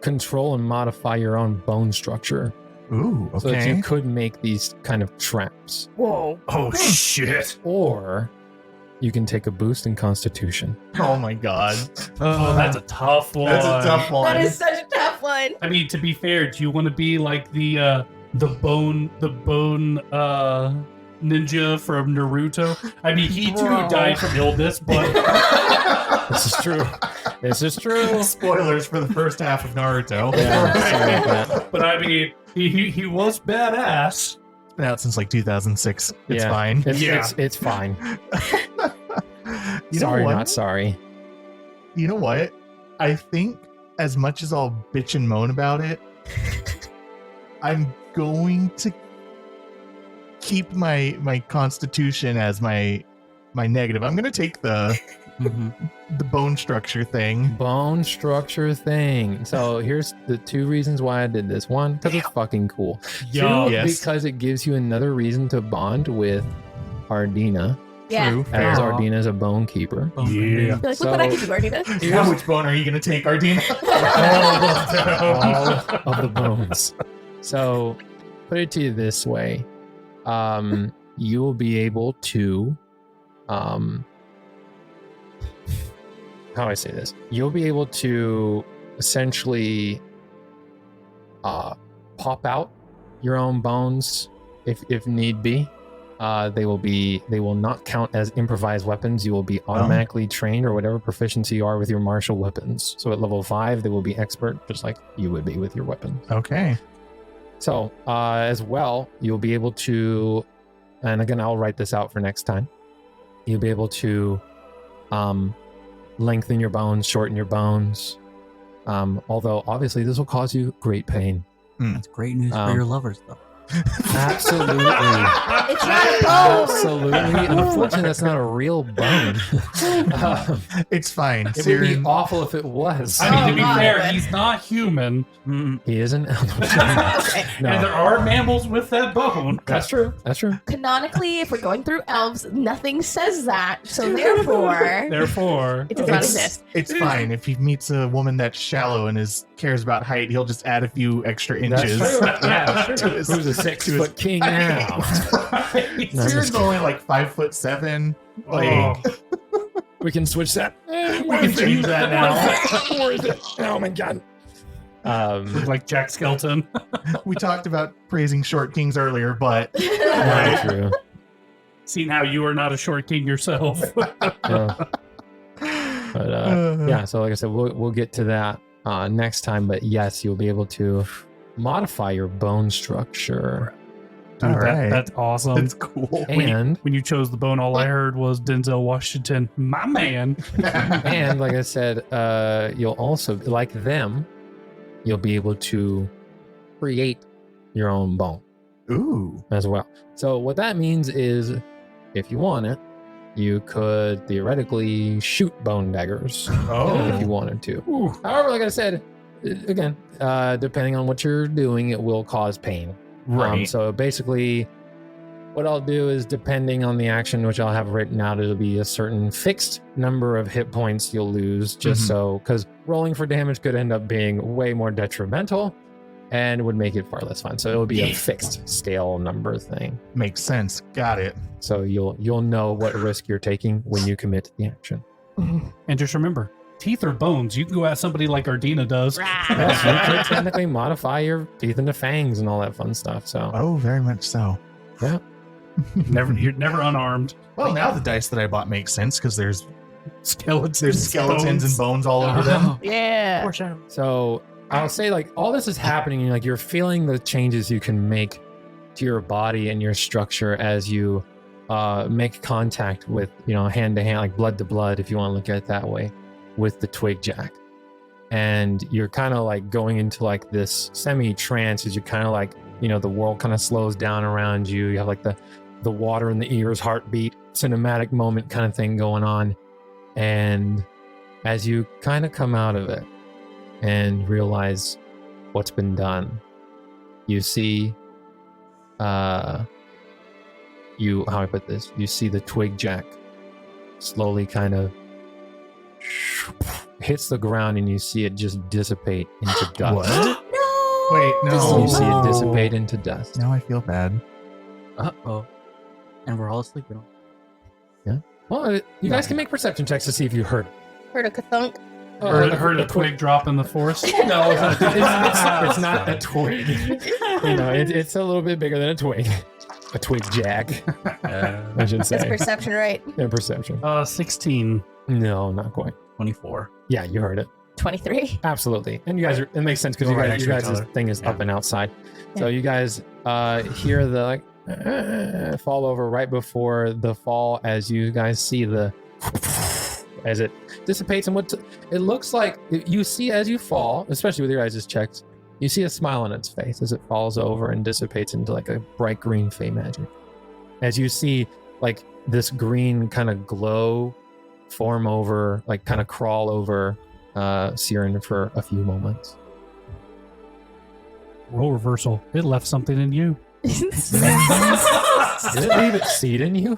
control and modify your own bone structure Ooh, so that okay. you could make these kind of traps. Whoa. Oh shit! Or you can take a boost in constitution. Oh my god. Oh, that's a tough one. That's a tough one. That is such a tough one. I mean, to be fair, do you want to be like the bone ninja from Naruto? I mean, he too Bro. died from illness, but This is true. This is true. Spoilers for the first half of Naruto. Yeah, sorry about that. but I mean, he was badass. It's been out since like 2006. It's Yeah. fine. It's fine. You know Sorry, what? not sorry. You know what? I think as much as I'll bitch and moan about it, I'm going to keep my constitution as my negative. I'm going to take the bone structure thing. Bone structure thing. So here's the two reasons why I did this. One, because it's fucking cool. Yo, Two, yes. because it gives you another reason to bond with Ardina, Yeah. True. as Fair. Ardina's a bone keeper. yeah. You're like, look what I can do, Ardina. How much bone are you going to take, Ardina? All of the bones. So put it to you this way. You will be able to how do I say this? You'll be able to essentially pop out your own bones if need be. They will not count as improvised weapons. You will be automatically trained or whatever proficiency you are with your martial weapons. So at level 5, they will be expert, just like you would be with your weapon. Okay. So as well, you'll be able to, and again, I'll write this out for next time. You'll be able to lengthen your bones, shorten your bones. Although obviously this will cause you great pain. That's great news for your lovers, though. Absolutely. It's not a bone. Absolutely. Unfortunately, that's not a real bone. It's fine. It would be Cyrane- awful if it was. I mean, to be Oh, fair, God. he's not human, He isn't. and there No, are mammals with that bone. that's true. That's true. Canonically, if we're going through elves, nothing says that. So therefore, Therefore, it does not exist. It's fine. If he meets a woman that's shallow and cares about height, he'll just add a few extra inches. That's true. Yeah, that's to true. his- Who's a to his- 6-foot king now? Cyrane's only like 5'7". Like, Oh. We can switch that. we can change that now. Where is it? Oh my god. Look like Jack Skeleton. We talked about praising short kings earlier, but Very true. Seeing how you are not a short king yourself. Yeah. But yeah, so like I said, we'll get to that next time. But yes, you'll be able to modify your bone structure. Dude, All right. that's awesome. that's cool. And When you chose the bone, all I heard was Denzel Washington, my man. and like I said, you'll also, like them, you'll be able to create your own bone Ooh. as well. So what that means is, if you want it, you could theoretically shoot bone daggers if you wanted to. However, like I said, again, depending on what you're doing, it will cause pain. Right. So basically, what I'll do is, depending on the action, which I'll have written out, it'll be a certain fixed number of hit points you'll lose, just Mhm. so, because rolling for damage could end up being way more detrimental and would make it far less fun. So it'll be a fixed scale number thing. Makes sense. Got it. So you'll know what risk you're taking when you commit to the action. And just remember, teeth are bones. You can go at somebody like Ardina does. Yes, you can technically modify your teeth into fangs and all that fun stuff. So Oh, very much so. yeah. You're never unarmed. Well, now the dice that I bought makes sense because there's Skeletons. skeletons and bones all over them. Yeah. So I'll say like all this is happening, and like you're feeling the changes you can make to your body and your structure as you make contact with, hand to hand, like blood to blood, if you want to look at it that way, with the twigjack. And you're kind of like going into like this semi-trance as you kind of like, the world kind of slows down around you. You have like the water in the ears, heartbeat, cinematic moment kind of thing going on. And as you kind of come out of it and realize what's been done, you see, how I put this, you see the twigjack slowly kind of hits the ground, and you see it just dissipate into dust. What? No. Wait, no. You see it dissipate into dust. Now I feel bad. Uh-oh. And we're all asleep. Well, you guys can make perception checks to see if you heard it. Heard a kathunk. Heard a twig drop in the forest. No, it's not a twig. It's a little bit bigger than a twig. A twigjack, I should say. That's perception, right? Yeah, perception. 16. No, not quite. 24. Yeah, you heard it. 23. Absolutely. And you guys it makes sense because Go right you next to guys' each other. thing is up and outside. So you guys hear the fall over right before the fall, as you guys see as it dissipates. And what it looks like, you see as you fall, especially with your guys' checks, you see a smile on its face as it falls over and dissipates into like a bright green fey magic. As you see like this green kind of glow form over, like kind of crawl over Cyrane for a few moments. Role reversal. It left something in you. Did it leave its seed in you?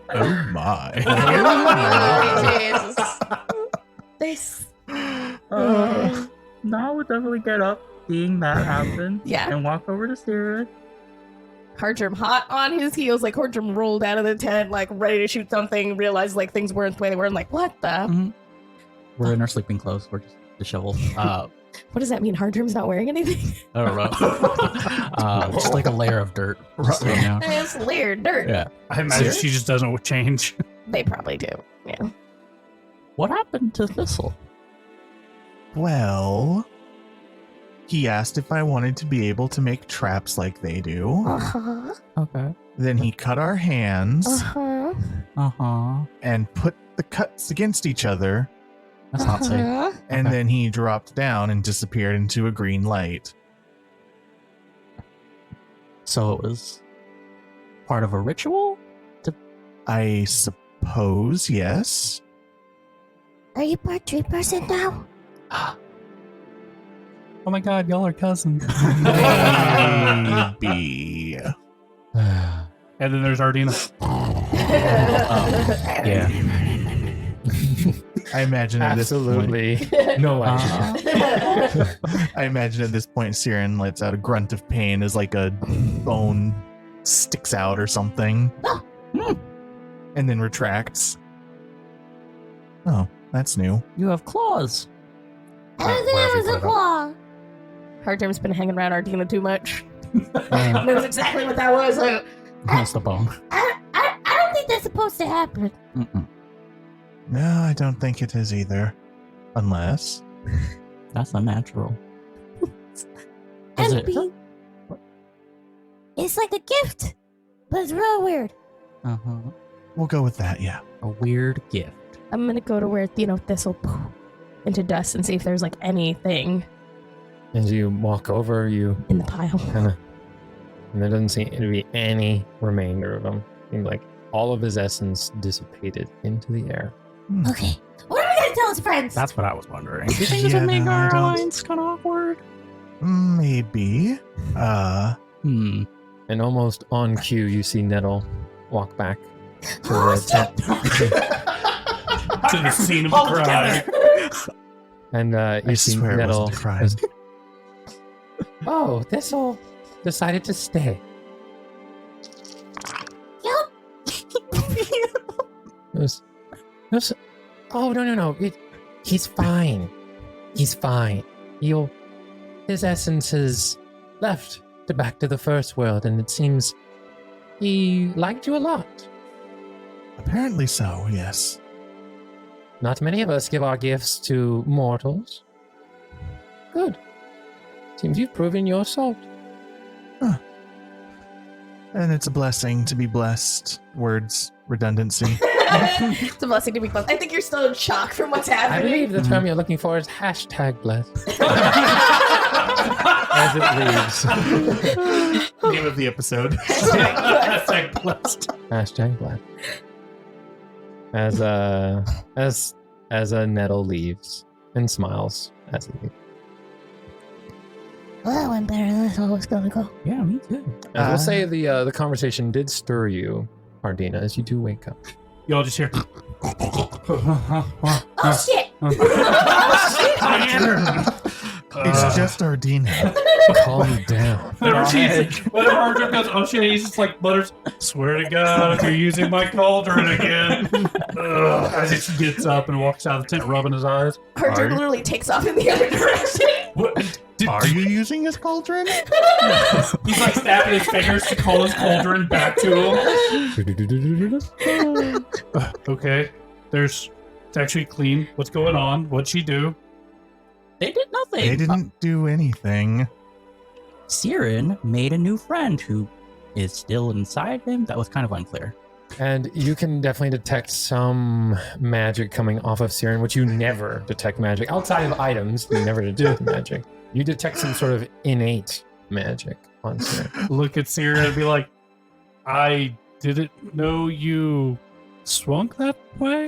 Oh my. This. Now we'll definitely get up, seeing that happen, Yeah. and walk over to Cyrane. Hardgerm hot on his heels, like Hardgerm rolled out of the tent, like ready to shoot something, realized like things weren't the way they were, and like, what the? We're in our sleeping clothes. We're just disheveled. What does that mean? Hardgerm's not wearing anything? I don't know. Just like a layer of dirt. Just, It's layered dirt. Yeah. I imagine she just doesn't change. They probably do. Yeah. What happened to Thistle? Well, he asked if I wanted to be able to make traps like they do. Uh-huh. Okay. Then he cut our hands Uh-huh. Uh-huh. and put the cuts against each other, That's not safe. Uh-huh. and then he dropped down and disappeared into a green light. So it was part of a ritual? I suppose, yes. Are you part tree person now? Oh my god, y'all are cousins. Maybe. And then there's Ardina. Yeah. I imagine at this point, Absolutely. No way. I imagine at this point, Cyrane lets out a grunt of pain as like a bone sticks out or something, and then retracts. Oh, that's new. You have claws. I don't think wherever it you was a put it claw. Hardgerm's been hanging around Ardina too much. Yeah. Knows exactly what that was. Like, That's the bone. I don't think that's supposed to happen. Mm-mm. No, I don't think it is either. Unless. That's unnatural. And B, it's like a gift, but it's real weird. Uh-huh. We'll go with that, yeah. A weird gift. I'm gonna go to where This'll poof into dust and see if there's like anything As you walk over, you in the pile. kind of, and there doesn't seem to be any remainder of him. Seems like all of his essence dissipated into the air. Okay, what are we gonna tell his friends? That's what I was wondering. Do you think this would make no, I our don't- alliance kind of awkward? Maybe. Hmm. And almost on cue, you see Nettle walk back to the tent. To the scene of the crime. And you I see swear it Nettle. wasn't a crime. as- Oh, Thistle decided to stay. Oh, no. He's fine. He's fine. His essence has left to back to the first world, and it seems he liked you a lot. Apparently so, yes. Not many of us give our gifts to mortals. Good. Seems you've proven your salt. And it's a blessing to be blessed. Words redundancy. It's a blessing to be close. I think you're still in shock from what's I happening. believe the term you're looking for is hashtag blessed. As it leaves. Name of the episode. Hashtag blessed. Hashtag blessed. As a nettle leaves and smiles as it leaves. Well, that went better than I thought it was gonna go. Yeah, me too. I will say the conversation did stir you, Ardina, as you do wake up. Y'all just hear. Oh shit! It's just Ardina. Calm down. Whenever Archer goes, oh shit, he's just like mutters, swear to God, if you're using my cauldron again. Ugh, as he gets up and walks out of the tent, rubbing his eyes. Archer literally takes off in the other direction. What? Are you using his cauldron? He's like snapping his fingers to call his cauldron back to him. Okay, it's actually clean. What's going on? What'd she do? They did nothing. They didn't do anything. Cyrane made a new friend who is still inside him. That was kind of unclear. And you can definitely detect some magic coming off of Cyrane, which you never detect magic. Outside of items, you never detect magic. You detect some sort of innate magic on Cyrane. Look at Cyrane and be like, I didn't know you swung that way?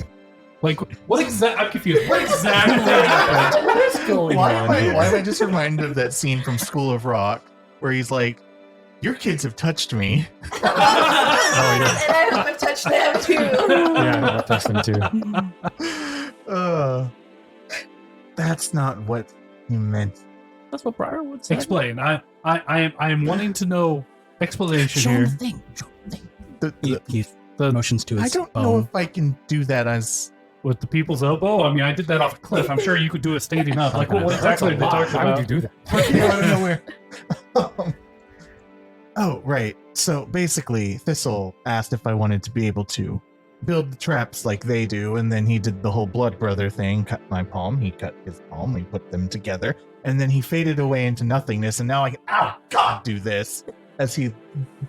Like, what exactly? I'm confused. What exactly happened? What is going Why on am I here? just reminded of that scene from School of Rock where he's like, your kids have touched me. And I hope I've touched them too. Yeah, I'll touch them too. That's not what you meant. That's what Briarwood said. Explain. I am wanting to know explanation Show him here. the thing. Show him the thing. The- He motions to his I don't phone. know if I can do that as... With the people's elbow? I mean, I did that off a cliff. I'm sure you could do it standing up. Like, what exactly did they talk Why would about? you do that? out of nowhere. Oh, right. So basically, Thistle asked if I wanted to be able to build the traps like they do, and then he did the whole blood brother thing, cut my palm, he cut his palm, we put them together, and then he faded away into nothingness, and now I can, oh god, do this, as he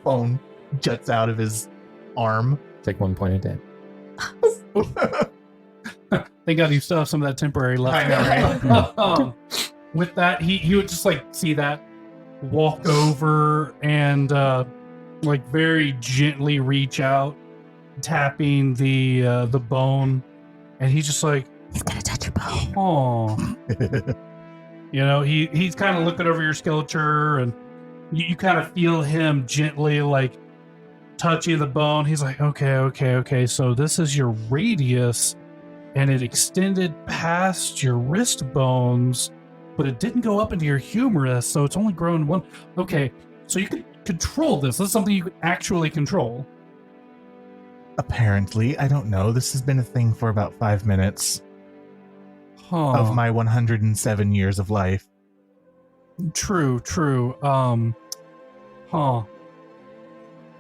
bone juts out of his arm. Take 1 point a day. Thank God you still have some of that temporary left. I know, right? With that, he would just like see that, walk over and like very gently reach out, tapping the bone, and he's just like, He's gonna touch your bone. oh, you know, he's kind of looking over your skeleture, and you kind of feel him gently like touching the bone. He's like, okay. So this is your radius, and it extended past your wrist bones, but it didn't go up into your humerus, so it's only grown one. Okay, so you can control this. This is something you can actually control. Apparently, I don't know, this has been a thing for about 5 minutes of my 107 years of life. True.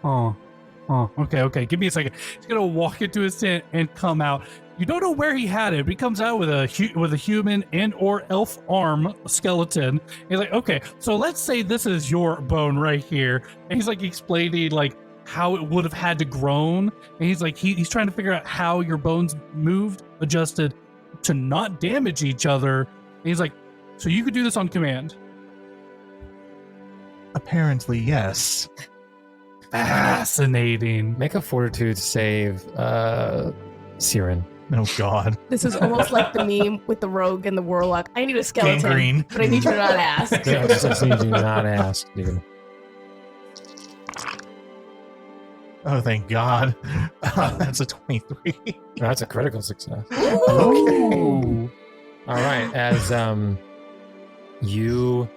Okay. Give me a second. He's gonna walk into his tent and come out. You don't know where he had it, but he comes out with a human and or elf arm skeleton. He's like, okay, so let's say this is your bone right here, and he's like explaining like how it would have had to grown, and he's like he's trying to figure out how your bones moved, adjusted to not damage each other. And he's like, so you could do this on command. Apparently, yes. Fascinating. Make a fortitude save, Cyrane. Oh god. This is almost like the meme with the rogue and the warlock. I need a skeleton, Gangrene. but I need you to not ask. Yeah, just need you not ask, dude. Oh, thank god. That's a 23. That's a critical success. Ooh. All right, as you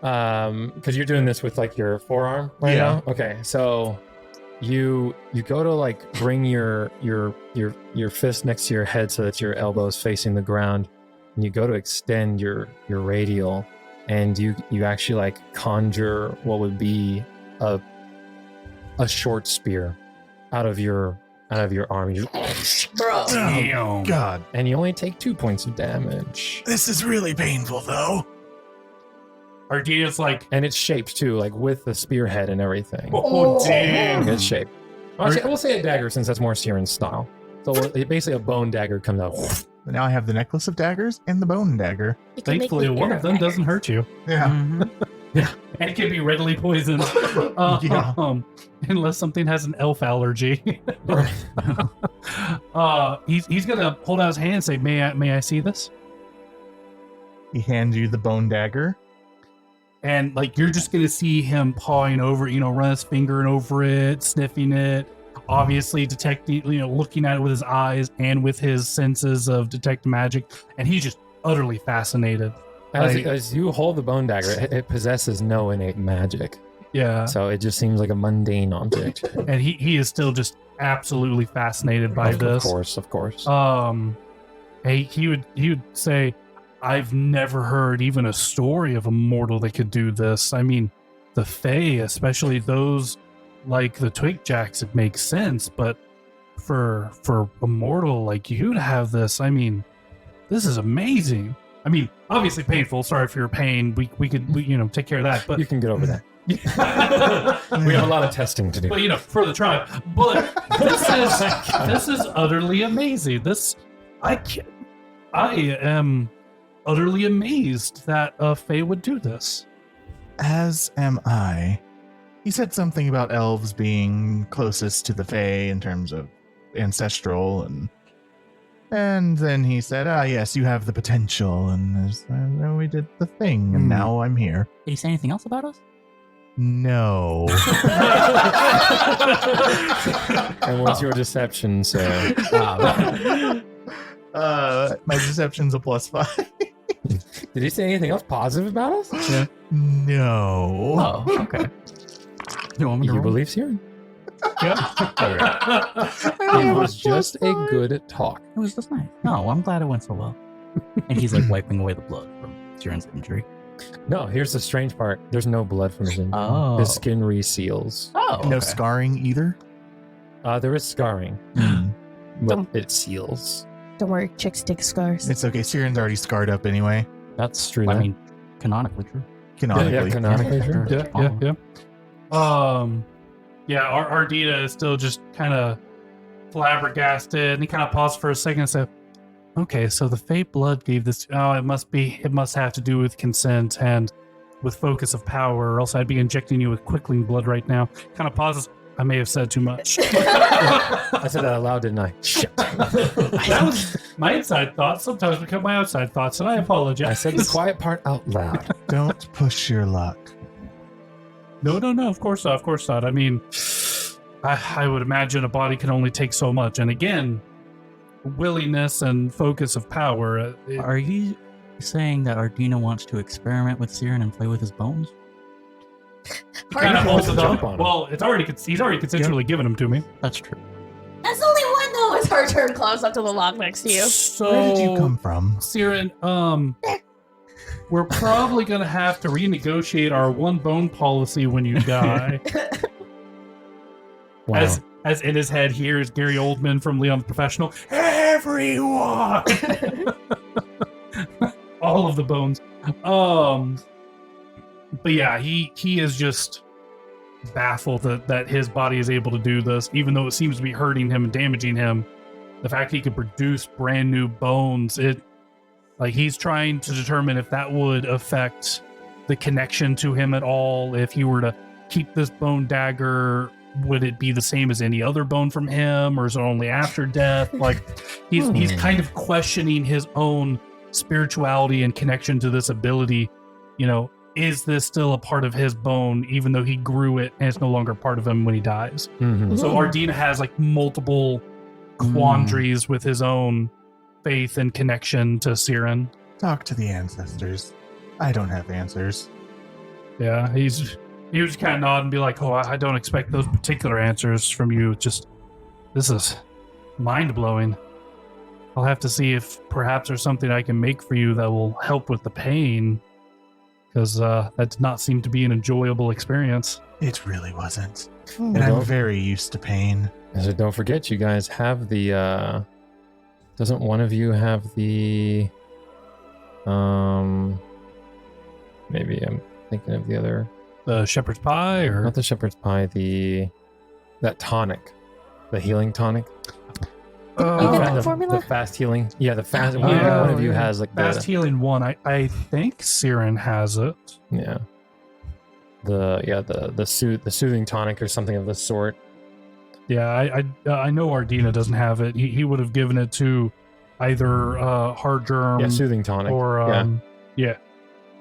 because you're doing this with like your forearm right Yeah. now. Okay, so you go to like bring your fist next to your head so that your elbow's facing the ground, and you go to extend your radial, and you actually like conjure what would be a short spear out of your out of your arm. Bro. Oh, God. And you only take 2 points of damage. This is really painful, though. Ardina's like, And it's shaped too, like with the spearhead and everything. oh, damn. It's shaped. Actually, we'll say a dagger since that's more Cyrane's style. So basically a bone dagger comes out. Now I have the necklace of daggers and the bone dagger. You can make Thankfully, me one of them doesn't hurt you. Yeah. And it can be readily poisoned. Yeah. Unless something has an elf allergy. He's gonna hold out his hand and say, may I see this? He hands you the bone dagger. And like you're just gonna see him pawing over it, run his finger over it, sniffing it, obviously detecting, looking at it with his eyes and with his senses of detect magic, and he's just utterly fascinated. As you hold the bone dagger, it possesses no innate magic. Yeah. So it just seems like a mundane object. And he is still just absolutely fascinated by this. Of course. He would say, I've never heard even a story of a mortal that could do this. I mean, the Fae, especially those like the twigjacks, it makes sense, but for a mortal like you to have this, I mean, this is amazing. I mean, obviously painful. Sorry for your pain. We could take care of that. But you can get over that. We have a lot of testing to do. But for the tribe. But this is utterly amazing. I am utterly amazed that a Fae would do this. As am I. He said something about elves being closest to the Fae in terms of ancestral, and then he said, yes, you have the potential, and then we did the thing, and now I'm here. Did he say anything else about us? No. And what's your deception, sir? My deception's a +5. Did he say anything else positive about us? Yeah. No. Oh, okay. You want me to You roll? believe Cyrane? Yeah. It was just a good talk. It was just nice. No, I'm glad it went so well. And he's like wiping away the blood from Cyrane's injury. No, here's the strange part. There's no blood from his injury. Oh. His skin reseals. Oh, No okay. scarring either? There is scarring, but Don't- it seals. Don't worry, chicks take scars. It's okay. Cyrane's already scarred up anyway. That's true. I that. mean, canonically true. Canonically. Canonically true. Yeah. Ardita is still just kind of flabbergasted, and he kind of paused for a second and said, okay, so the Fae blood gave this, it must have to do with consent and with focus of power, or else I'd be injecting you with quickling blood right now. Kind of pauses. I may have said too much. I said that out loud, didn't I? Shit. That was my inside thoughts. Sometimes become my outside thoughts, and I apologize. I said the quiet part out loud. Don't push your luck. No, of course not. I mean, I would imagine a body can only take so much. And again, willingness and focus of power. Are you saying that Ardina wants to experiment with Cyrane and play with his bones? Kind of holds it jump up. on him. Well, he's already consensually given them to me. That's true. That's only one though. It's our turn. Close up to the log next to you. So, Where did you come from? Cyrane, we're probably gonna have to renegotiate our one bone policy when you die. Wow. As in his head here is Gary Oldman from Leon the Professional. Everyone, all of the bones. But yeah, he is just baffled that his body is able to do this, even though it seems to be hurting him and damaging him. The fact he could produce brand new bones, he's trying to determine if that would affect the connection to him at all. If he were to keep this bone dagger, would it be the same as any other bone from him, or is it only after death? Like he's kind of questioning his own spirituality and connection to this ability. Is this still a part of his bone, even though he grew it and it's no longer part of him when he dies? Mhm. So Ardina has multiple quandaries with his own faith and connection to Cyrane. Talk to the ancestors. I don't have answers. Yeah, he would just kind of nod and be like, "Oh, I don't expect those particular answers from you. Just this is mind blowing. I'll have to see if perhaps there's something I can make for you that will help with the pain, because that did not seem to be an enjoyable experience." It really wasn't. And I'm very used to pain. So don't forget, you guys have the. Doesn't one of you have the? Maybe I'm thinking of the other. The shepherd's pie, or Not the shepherd's pie. That tonic, the healing tonic. You got that The formula? fast healing. Yeah, the fast. Yeah. One of you has like fast the. healing one. I think Cyrane has it. Yeah. The soothing tonic or something of the sort. Yeah, I know Ardina doesn't have it. He would have given it to either Hard Germ Yeah, soothing tonic. or yeah.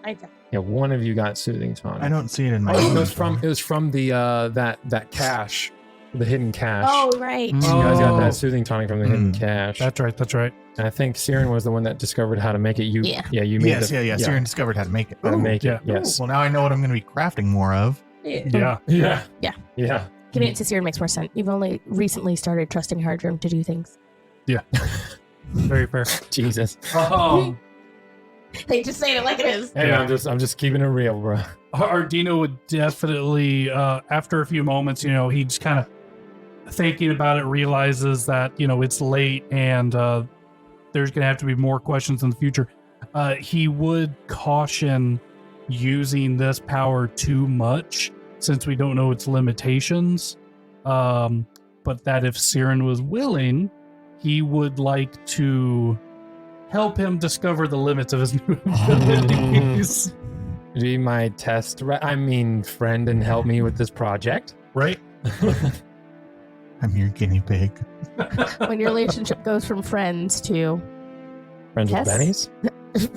I don't. Yeah, one of you got soothing tonic. I don't see it in my. It was from the that cache, the hidden cache. Oh, right. You guys got Oh. that soothing tonic from the hidden cache. That's right. And I think Cyrane was the one that discovered how to make it. You Yeah. you made Yes, yeah. Cyrane discovered how to make it. How to make Yeah. it. Yes. Well, now I know what I'm going to be crafting more of. Yeah. Yeah. Yeah. Yeah. Giving it to Cyrane makes more sense. You've only recently started trusting Hard Germ to do things. Very fair. Jesus. They just say it like it is. Hey, Yeah. I'm just keeping it real, bro. Ardino would definitely, after a few moments, he just kind of thinking about it, realizes that, it's late and there's going to have to be more questions in the future. He would caution using this power too much since we don't know its limitations. But that if Cyrane was willing, he would like to help him discover the limits of his new abilities. Be my friend and help me with this project. Right? I'm your guinea pig. When your relationship goes from friends to Friends Yes. with Benny's?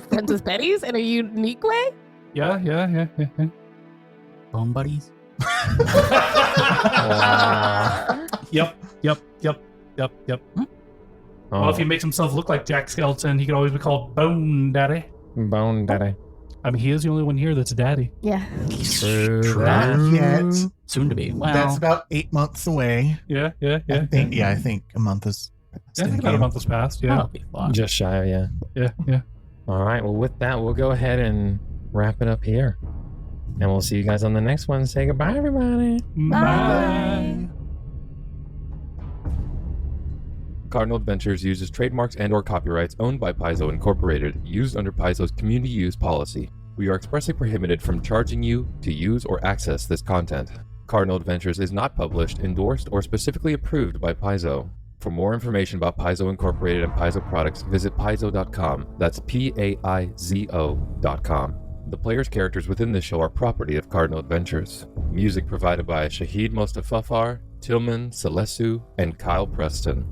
friends with Betty's in a unique way. Yeah. Bone buddies. Yep. Well, if he makes himself look like Jack Skeleton, he could always be called Bone Daddy. Bone Daddy. I mean, he is the only one here that's a daddy. Yeah. True that. Not yet. Soon to be. Well, That's about 8 months away. Yeah. I think a month is. I think about a month has passed. Yeah. that'll be fun. Just shy of, yeah. Yeah. All right. Well, with that, we'll go ahead and wrap it up here. And we'll see you guys on the next one. Say goodbye, everybody. Bye. Cardinal Adventures uses trademarks and/or copyrights owned by Paizo Incorporated, used under Paizo's community use policy. We are expressly prohibited from charging you to use or access this content. Cardinal Adventures is not published, endorsed, or specifically approved by Paizo. For more information about Paizo Incorporated and Paizo products, visit paizo.com. That's PAIZO.com. The player's characters within this show are property of Cardinal Adventures. Music provided by Shahid Mostafafar, Tillman, Selesu, and Kyle Preston.